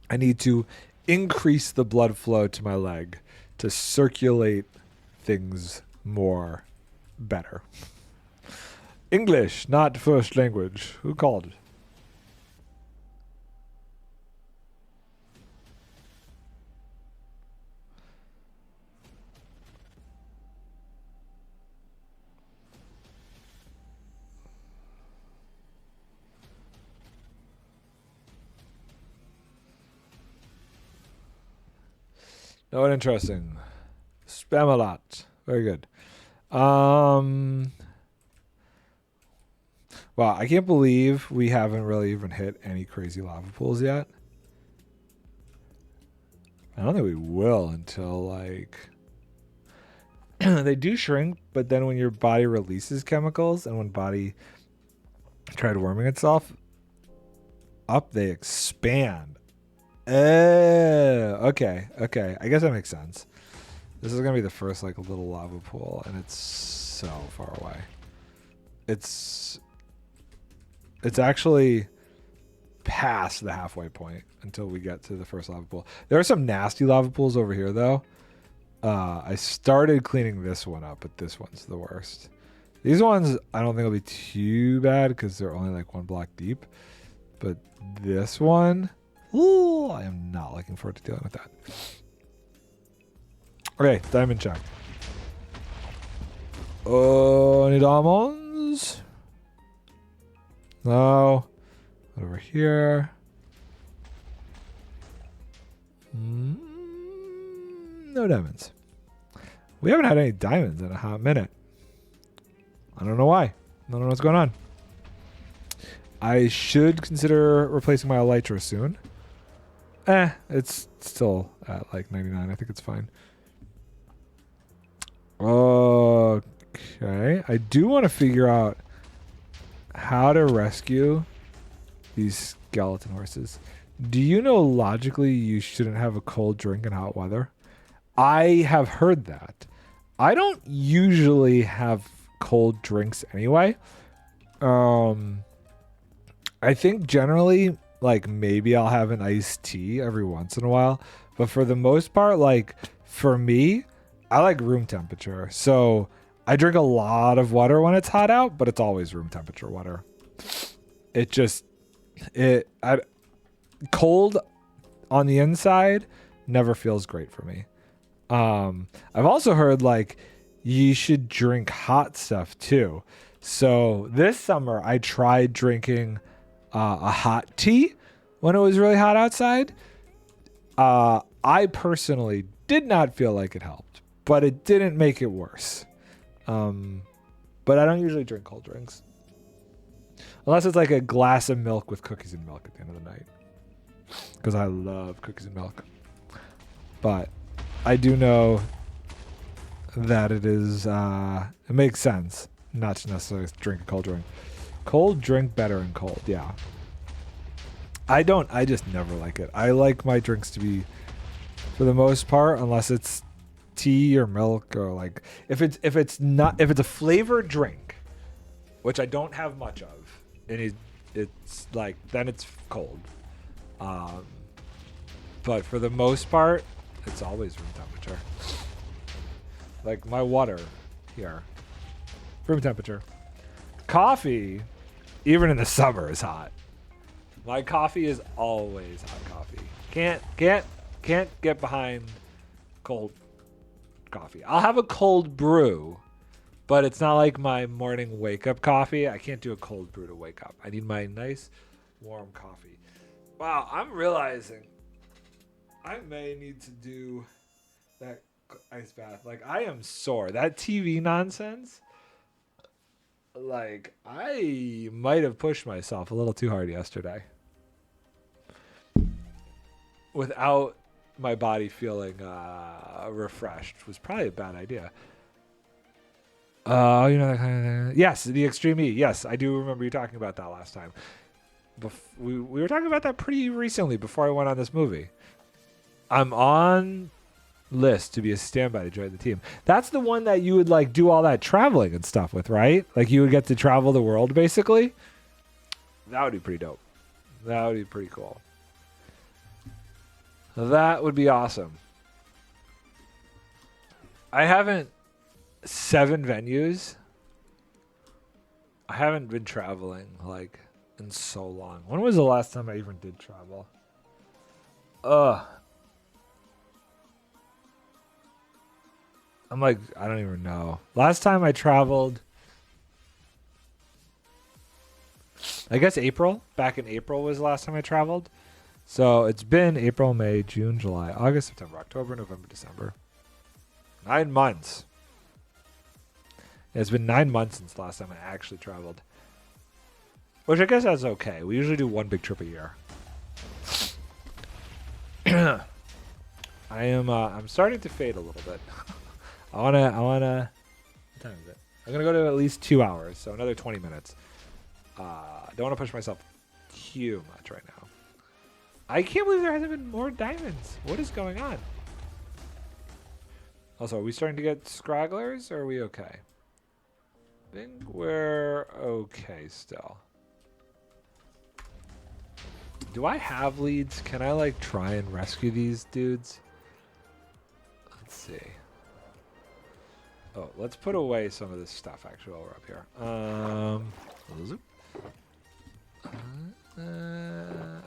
I need to increase the blood flow to my leg to circulate things more better. English, not first language. Who called? No one interesting. Spam a lot. Very good. Wow, I can't believe we haven't really even hit any crazy lava pools yet. I don't think we will until like they do shrink, but then when your body releases chemicals and when body tried warming itself up, they expand. Okay. I guess that makes sense. This is gonna be the first like little lava pool, and it's so far away. It's actually past the halfway point until we get to the first lava pool. There are some nasty lava pools over here, though. I started cleaning this one up, but this one's the worst. These ones I don't think will be too bad because they're only like 1 block deep. But this one, ooh, I am not looking forward to dealing with that. Okay, diamond check. Oh, I need almonds. No. Over here. No diamonds. We haven't had any diamonds in a hot minute. I don't know why. I don't know what's going on. I should consider replacing my elytra soon. It's still at like 99. I think it's fine. Okay. I do want to figure out how to rescue these skeleton horses. Do you know logically you shouldn't have a cold drink in hot weather? I have heard that. I don't usually have cold drinks anyway. I think generally, like, maybe I'll have an iced tea every once in a while. But for the most part, like, for me, I like room temperature. So I drink a lot of water when it's hot out, but it's always room temperature water. Cold on the inside never feels great for me. I've also heard, like, you should drink hot stuff too. So this summer I tried drinking a hot tea when it was really hot outside. I personally did not feel like it helped, but it didn't make it worse. But I don't usually drink cold drinks unless it's like a glass of milk with cookies and milk at the end of the night, because I love cookies and milk. But I do know that it makes sense not to necessarily drink a cold drink. Cold drink better in cold, yeah. I just never like it. I like my drinks to be, for the most part, unless it's tea or milk, or like if it's a flavored drink, which I don't have much of, and it's like, then it's cold. But for the most part, it's always room temperature. Like my water here, room temperature. Coffee, even in the summer, is hot. My coffee is always hot coffee. Can't get behind cold coffee. I'll have a cold brew, but it's not like my morning wake up coffee. I can't do a cold brew to wake up. I need my nice warm coffee. Wow, I'm realizing I may need to do that ice bath. Like, I am sore. That TV nonsense, like, I might have pushed myself a little too hard yesterday without my body feeling refreshed. Was probably a bad idea. You know that kind of thing. Yes, the Extreme E. Yes, I do remember you talking about that last time. We were talking about that pretty recently before I went on this movie. I'm on list to be a standby to join the team. That's the one that you would like do all that traveling and stuff with, right? Like you would get to travel the world basically. That would be pretty dope. That would be pretty cool. That would be awesome. I haven't 7 venues. I haven't been traveling like in so long. When was the last time I even did travel? I'm like, I don't even know. Last time I traveled, I guess April. Back in April was the last time I traveled. So it's been April, May, June, July, August, September, October, November, December. 9 months. It's been 9 months since the last time I actually traveled. Which I guess that's okay. We usually do one big trip a year. I'm starting to fade a little bit. I wanna what time is it? I'm gonna go to at least 2 hours, so another 20 minutes. Don't wanna push myself too much right now. I can't believe there hasn't been more diamonds. What is going on? Also, are we starting to get scragglers or are we okay? I think we're okay still. Do I have leads? Can I like try and rescue these dudes? Let's see. Oh, let's put away some of this stuff actually while we're up here.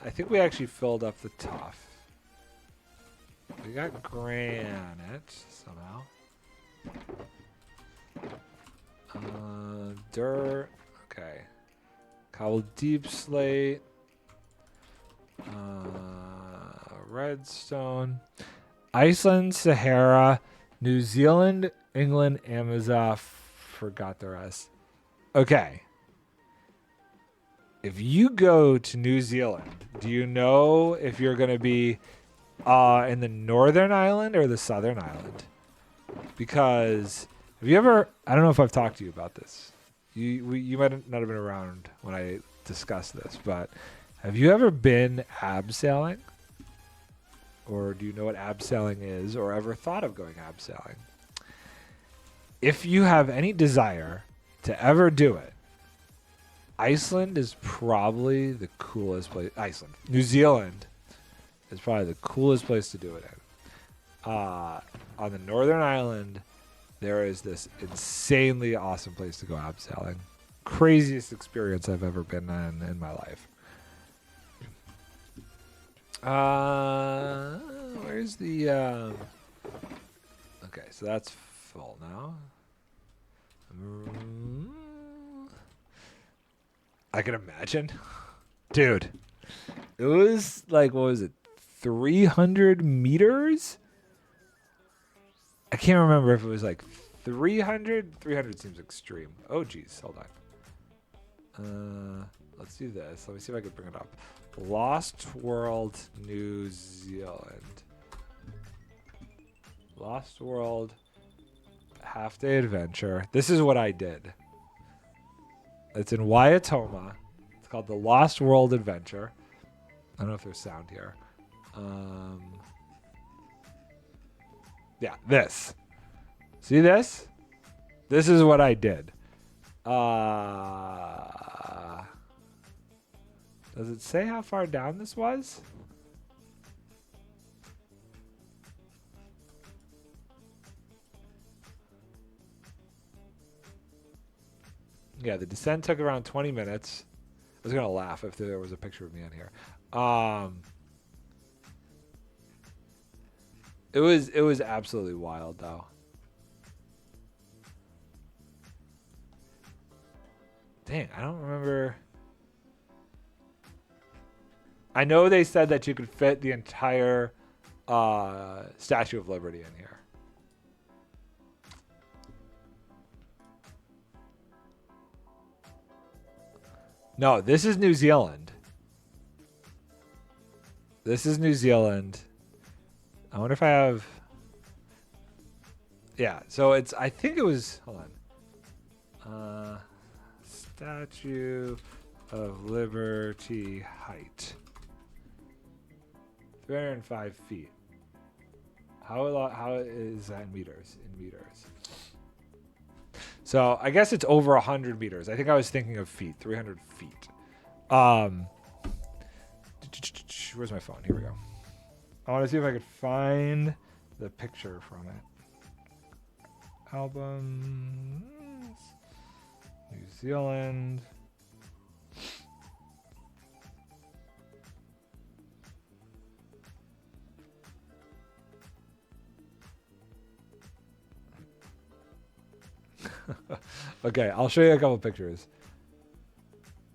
I think we actually filled up the tuff. We got granite somehow. Dirt. Okay. Cobble deep slate. Redstone. Iceland, Sahara, New Zealand, England, Amazon. Forgot the rest. Okay. If you go to New Zealand, do you know if you're going to be in the northern island or the southern island? Because have you ever, I don't know if I've talked to you about this. You might not have been around when I discussed this, but have you ever been abseiling? Or do you know what abseiling is or ever thought of going abseiling? If you have any desire to ever do it, Iceland is probably the coolest place. New Zealand is probably the coolest place to do it in. On the northern island, there is this insanely awesome place to go abseiling. Craziest experience I've ever been in my life. Where's the okay, so that's full now. I can imagine. Dude. It was like, what was it? 300 meters? I can't remember if it was like 300. 300 seems extreme. Oh, geez. Hold on. Let's do this. Let me see if I can bring it up. Lost World, New Zealand. Lost World, half-day adventure. This is what I did. It's in Waiatoma. It's called the Lost World Adventure. I don't know if there's sound here. Yeah, this. See this? This is what I did. Does it say how far down this was? Yeah, the descent took around 20 minutes. I was going to laugh if there was a picture of me on here. It was absolutely wild, though. Dang, I don't remember. I know they said that you could fit the entire Statue of Liberty in here. No, this is New Zealand. This is New Zealand. I wonder if I have... Yeah, so it's... I think it was... Hold on. Statue of Liberty height. 305 feet. How is that in meters? In meters. So I guess it's over 100 meters. I think I was thinking of feet. 300 feet. Where's my phone? Here we go. I want to see if I could find the picture from it. Albums. New Zealand. Okay, I'll show you a couple pictures.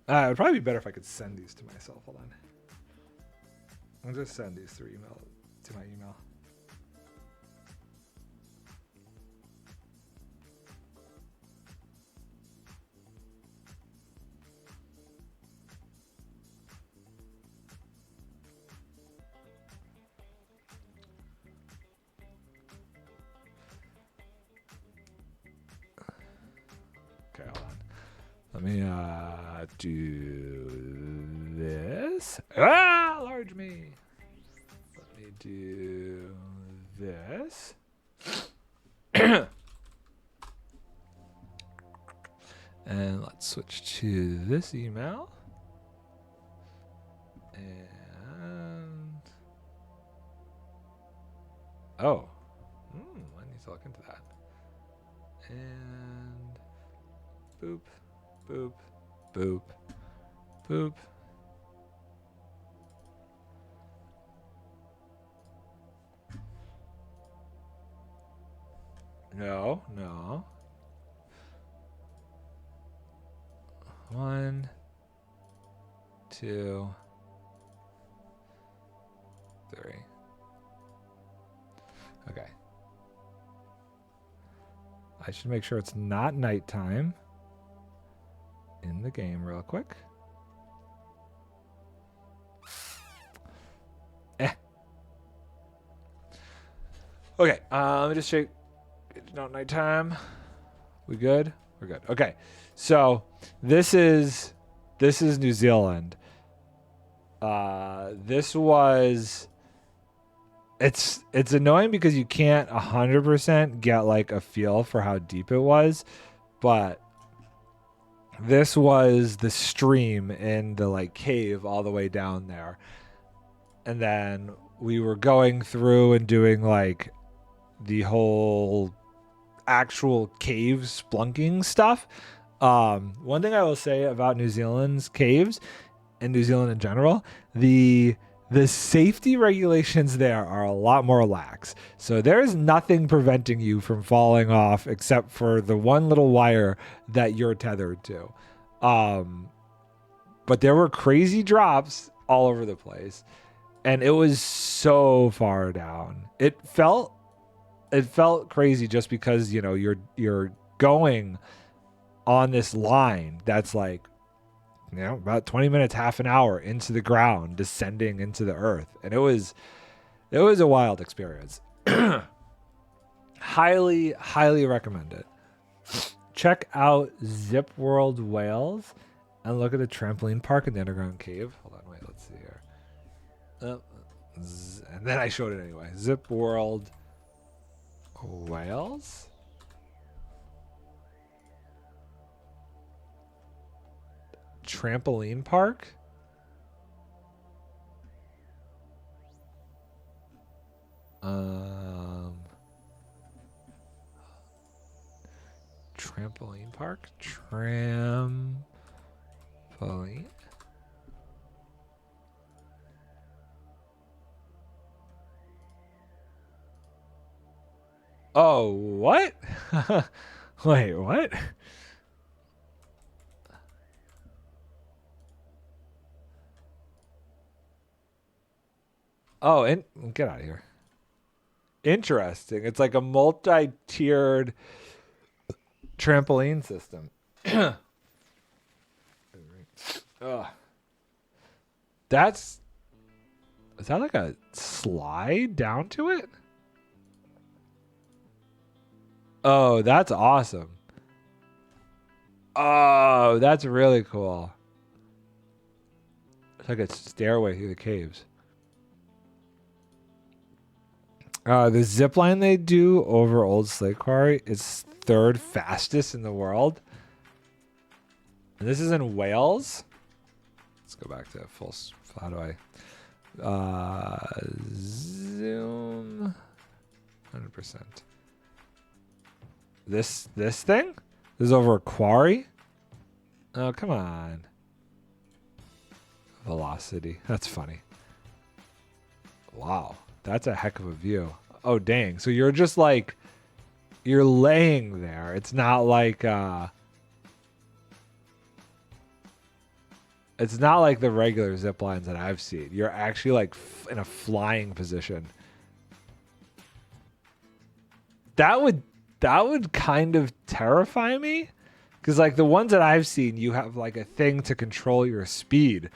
It would probably be better if I could send these to myself. Hold I'll just send these through email to my email. Okay, hold on. Let me do this. Ah, large me. Let me do this. And let's switch to this email. And oh, I need to look into that. And boop, boop, boop, boop. No, no. 1, 2, 3. Okay. I should make sure it's not nighttime in the game real quick. Okay, let me just check. It's not nighttime. We good? We're good. Okay, so this is New Zealand. This was. It's annoying because you can't 100% get like a feel for how deep it was, but this was the stream in the like cave all the way down there, and then we were going through and doing like the whole actual cave splunking stuff. One thing I will say about New Zealand's caves and New Zealand in general, the safety regulations there are a lot more lax. So there is nothing preventing you from falling off except for the one little wire that you're tethered to. But there were crazy drops all over the place, and it was so far down. It felt crazy just because, you know, you're going on this line that's like, you know, about 20 minutes, half an hour into the ground, descending into the earth. And it was a wild experience. Highly, highly recommend it. Check out Zip World Wales and look at the trampoline park in the underground cave. Hold on, wait, let's see here. And then I showed it anyway. Zip World Wales? Trampoline park? Trampoline park? Trampoline? Oh, what? Wait, what? Oh, and get out of here. Interesting. It's like a multi-tiered trampoline system. Is that like a slide down to it? Oh, that's awesome. Oh, that's really cool. It's like a stairway through the caves. The zip line they do over Old Slate Quarry is third fastest in the world. And this is in Wales. Let's go back to full. How do I zoom? 100%. This thing? This is over a quarry? Oh, come on. Velocity. That's funny. Wow. That's a heck of a view. Oh, dang. So you're just like, you're laying there. It's not like, It's not like the regular zip lines that I've seen. You're actually like in a flying position. That would kind of terrify me, because like the ones that I've seen, you have like a thing to control your speed.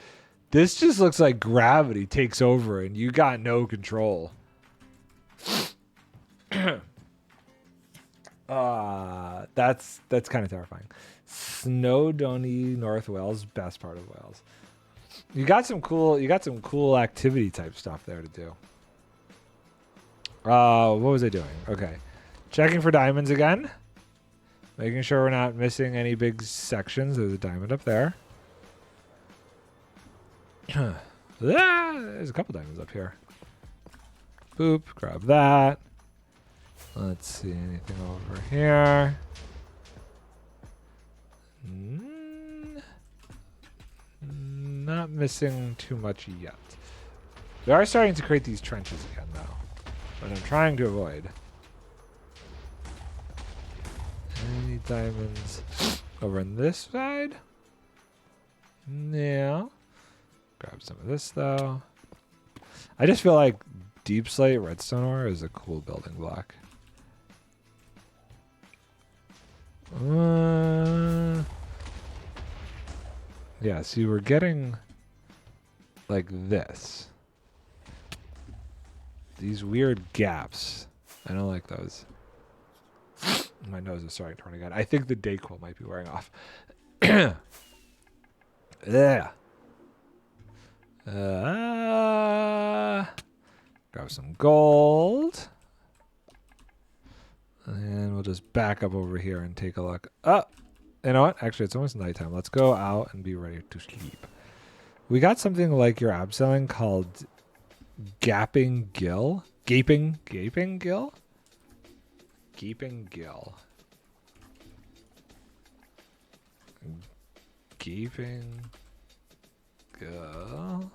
This just looks like gravity takes over and you got no control. That's kind of terrifying. NardONE, North Wales, best part of Wales. You got some cool activity type stuff there to do. What was I doing? Okay. Checking for diamonds again. Making sure we're not missing any big sections. There's a diamond up there. There's a couple diamonds up here. Boop. Grab that. Let's see. Anything over here? Not missing too much yet. We are starting to create these trenches again, though. But I'm trying to avoid. Any diamonds over on this side? Yeah. Grab some of this, though. I just feel like deep slate redstone ore is a cool building block. Yeah, see, we're getting like this. These weird gaps. I don't like those. My nose is starting to run again. I think the Dayquil might be wearing off. Yeah. Grab some gold. And we'll just back up over here and take a look. Oh, you know what? Actually, it's almost nighttime. Let's go out and be ready to sleep. We got something like your abseiling called Gaping Gill. Gaping Gill? Gaping Gill. Gaping Gill.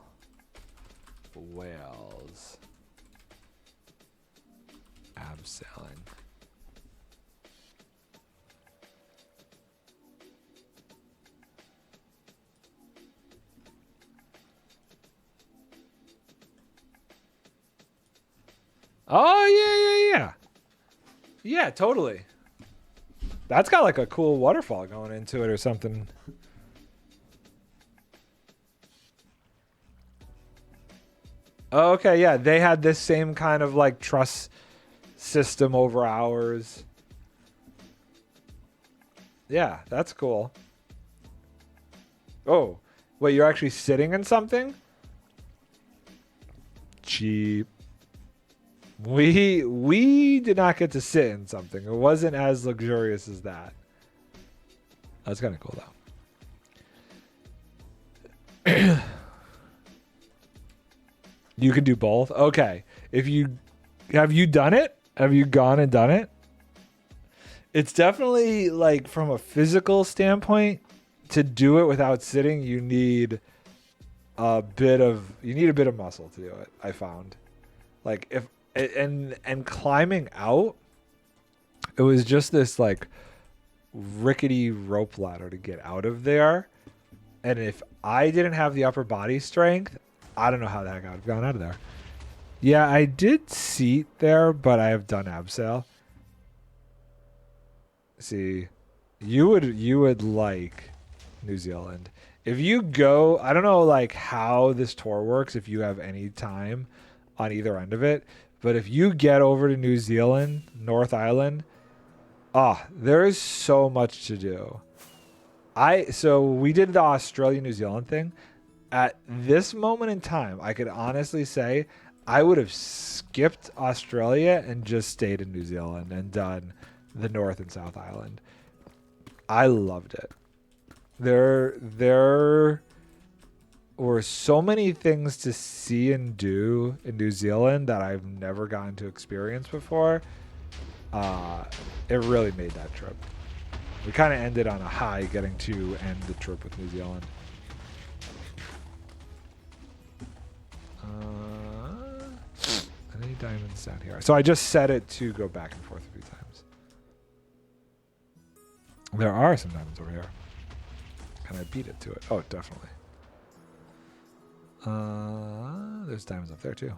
Whales. Abseiling. Oh, yeah. Yeah, totally. That's got like a cool waterfall going into it or something. Okay, yeah, they had this same kind of like truss system over ours. Yeah, that's cool. Oh, wait, you're actually sitting in something? Cheap. We did not get to sit in something. It wasn't as luxurious as that. That's kind of cool though. You can do both. Okay. Have you done it? Have you gone and done it? It's definitely like from a physical standpoint, to do it without sitting, you need a bit of muscle to do it. I found, like and climbing out, it was just this like rickety rope ladder to get out of there. And if I didn't have the upper body strength, I don't know how the heck I would have gone out of there. Yeah, I did seat there, but I have done abseil. See, you would like New Zealand. If you go, I don't know like how this tour works if you have any time on either end of it, but if you get over to New Zealand, North Island, there is so much to do. So we did the Australia New Zealand thing. At this moment in time, I could honestly say I would have skipped Australia and just stayed in New Zealand and done the North and South Island. I loved it. There were so many things to see and do in New Zealand that I've never gotten to experience before. It really made that trip. We kind of ended on a high getting to end the trip with New Zealand. Any diamonds down here? So I just set it to go back and forth 3 times. There are some diamonds over here. Can I beat it to it? Oh, definitely. There's diamonds up there too.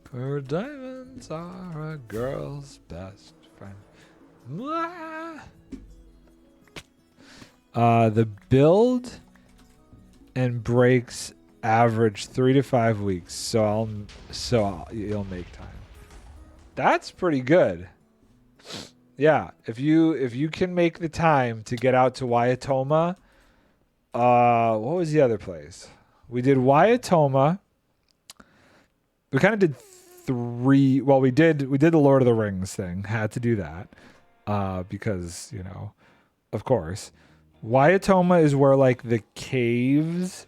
For diamonds are a girl's best friend. Mwah! The build and breaks average 3 to 5 weeks, so you'll make time. That's pretty good. Yeah, if you can make the time to get out to Waiatoma, what was the other place? We did Waiatoma. We kind of did 3. Well, we did the Lord of the Rings thing. Had to do that because of course. Waiatoma is where like the caves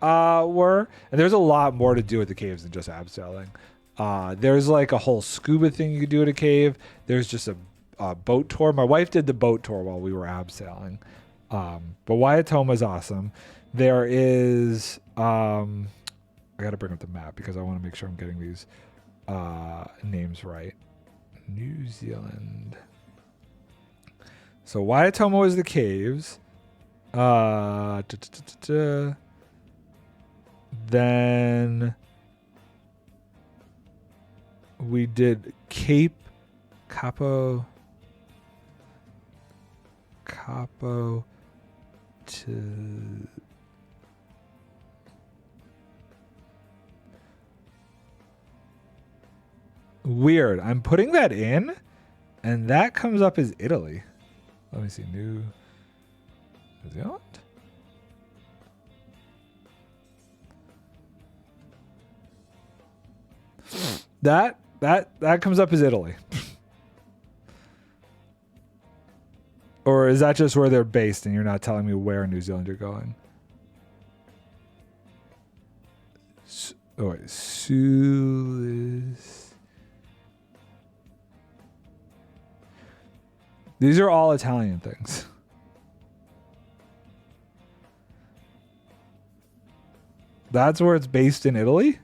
were, and there's a lot more to do at the caves than just abseiling. There's like a whole scuba thing you could do at a cave. There's just a boat tour. My wife did the boat tour while we were abseiling. But Waiatoma is awesome. There is I gotta bring up the map because I want to make sure I'm getting these names right. New Zealand. So Waiatoma was the caves. Then we did Capo to weird. I'm putting that in and that comes up as Italy. Let me see. New Zealand? That comes up as Italy. Or is that just where they're based and you're not telling me where in New Zealand you're going? Sulis. These are all Italian things. That's where it's based in Italy?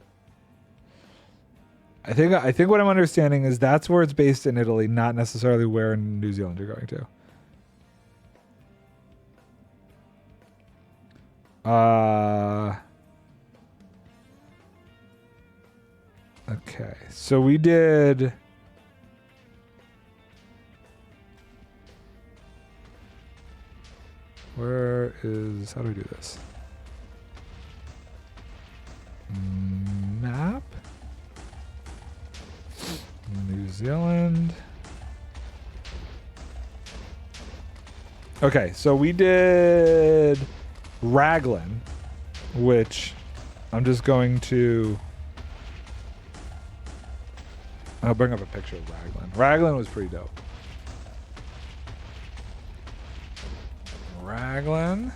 I think what I'm understanding is that's where it's based in Italy, not necessarily where in New Zealand you're going to. Okay, so we did. Where is? How do we do this? Map. New Zealand. Okay, so we did Raglan, which I'm just going to. I'll bring up a picture of Raglan. Raglan was pretty dope. Raglan.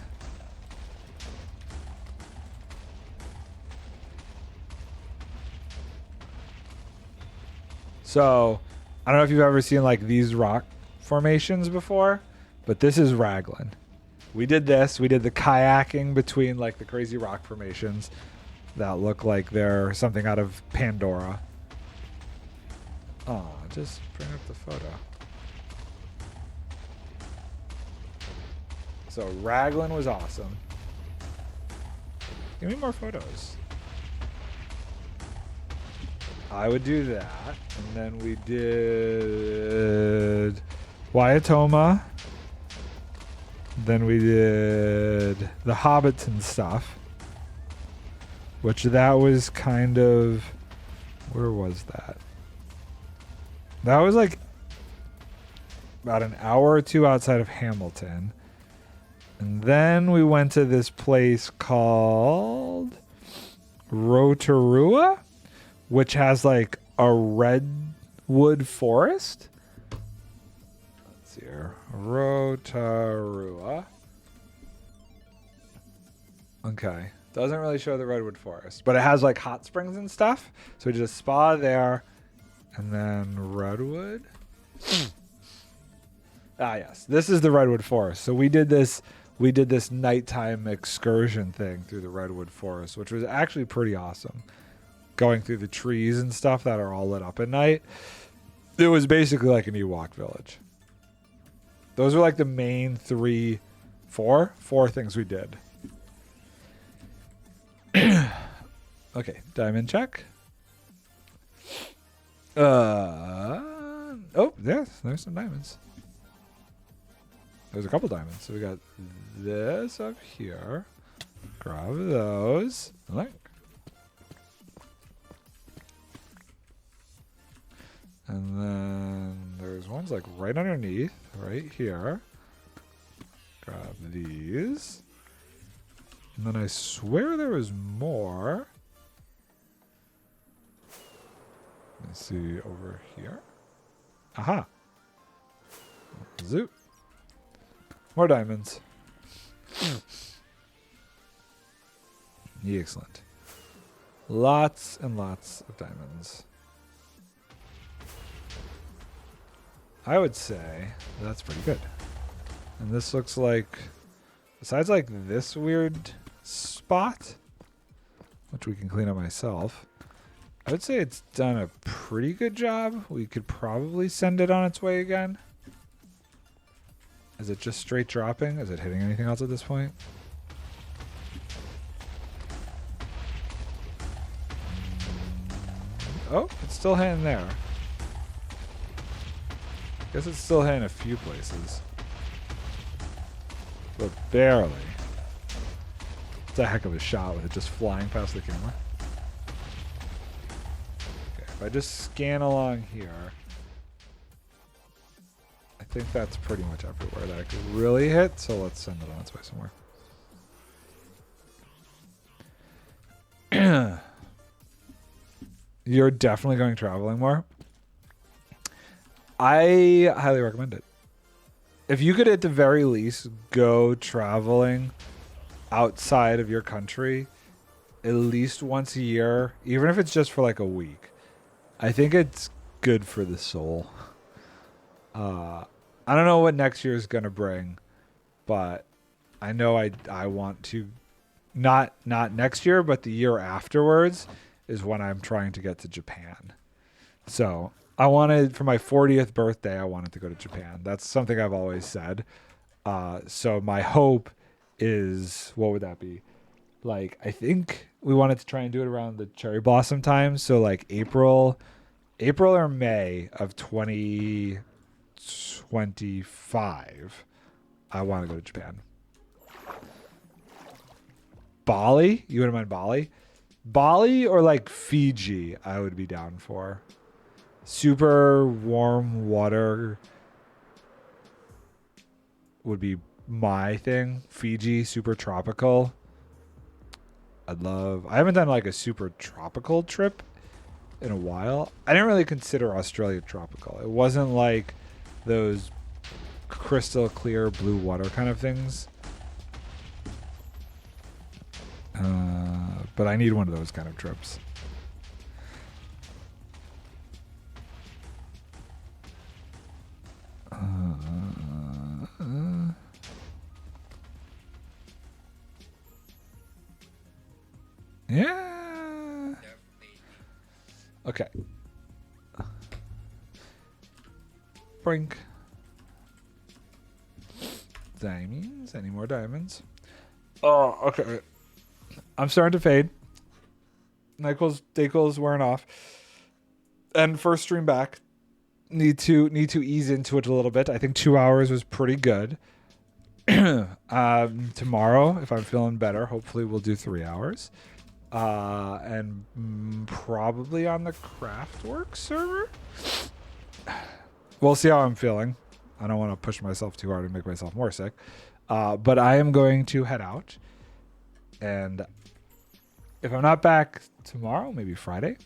So, I don't know if you've ever seen like these rock formations before, but this is Raglan. We did this. We did the kayaking between like the crazy rock formations that look like they're something out of Pandora. Oh, just bring up the photo. So Raglan was awesome. Give me more photos. I would do that. And then we did Waiatoma. Then we did the Hobbits and stuff. Which that was kind of... Where was that? That was like about an hour or two outside of Hamilton. And then we went to this place called Rotorua, which has like a redwood forest. Let's see here. Rotorua. Okay. Doesn't really show the redwood forest, but it has like hot springs and stuff. So we did a spa there. And then redwood. Yes. This is the redwood forest. So we did this nighttime excursion thing through the redwood forest, which was actually pretty awesome. Going through the trees and stuff that are all lit up at night. It was basically like an Ewok village. Those were like the main four things we did. Okay, diamond check. Oh, yes, there's some diamonds. There's a couple diamonds. So we got this up here. Grab those. Like. And then there's ones like right underneath, right here. Grab these. And then I swear there was more. Let's see over here. Aha. Zoop. More diamonds. Excellent. Lots and lots of diamonds. I would say that's pretty good. And this looks like, besides like this weird spot, which we can clean up myself, I would say it's done a pretty good job. We could probably send it on its way again. Is it just straight dropping? Is it hitting anything else at this point? Oh, it's still hitting there. Guess it's still hitting a few places. But barely. It's a heck of a shot with it just flying past the camera. Okay, if I just scan along here, I think that's pretty much everywhere that I could really hit, so let's send it on its way somewhere. You're definitely going traveling more. I highly recommend it. If you could at the very least go traveling outside of your country at least once a year, even if it's just for like a week, I think it's good for the soul. I don't know what next year is going to bring, but I know I want to not next year, but the year afterwards is when I'm trying to get to Japan. So I wanted, for my 40th birthday, I wanted to go to Japan. That's something I've always said. So my hope is, what would that be? Like, I think we wanted to try and do it around the cherry blossom time. So like April or May of 2025, I want to go to Japan. Bali? You wouldn't mind Bali? Bali or like Fiji, I would be down for. Super warm water would be my thing. Fiji, super tropical. I haven't done like a super tropical trip in a while. I didn't really consider Australia tropical. It wasn't like those crystal clear blue water kind of things. But I need one of those kind of trips. Yeah. Okay. Brink. Diamonds. Any more diamonds? Oh, okay. I'm starting to fade. Dayquil's wearing off. And first stream back. Need to ease into it a little bit. I think 2 hours was pretty good. Tomorrow, if I'm feeling better, hopefully we'll do 3 hours. And probably on the Craftwork server. We'll see how I'm feeling. I don't want to push myself too hard and make myself more sick. But I am going to head out. And if I'm not back tomorrow, maybe Friday.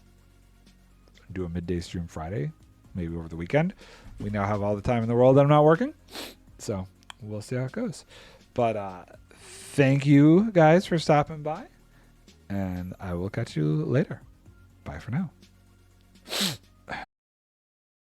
Do a midday stream Friday. Maybe over the weekend. We now have all the time in the world that I'm not working. So we'll see how it goes. But thank you guys for stopping by. And I will catch you later. Bye for now.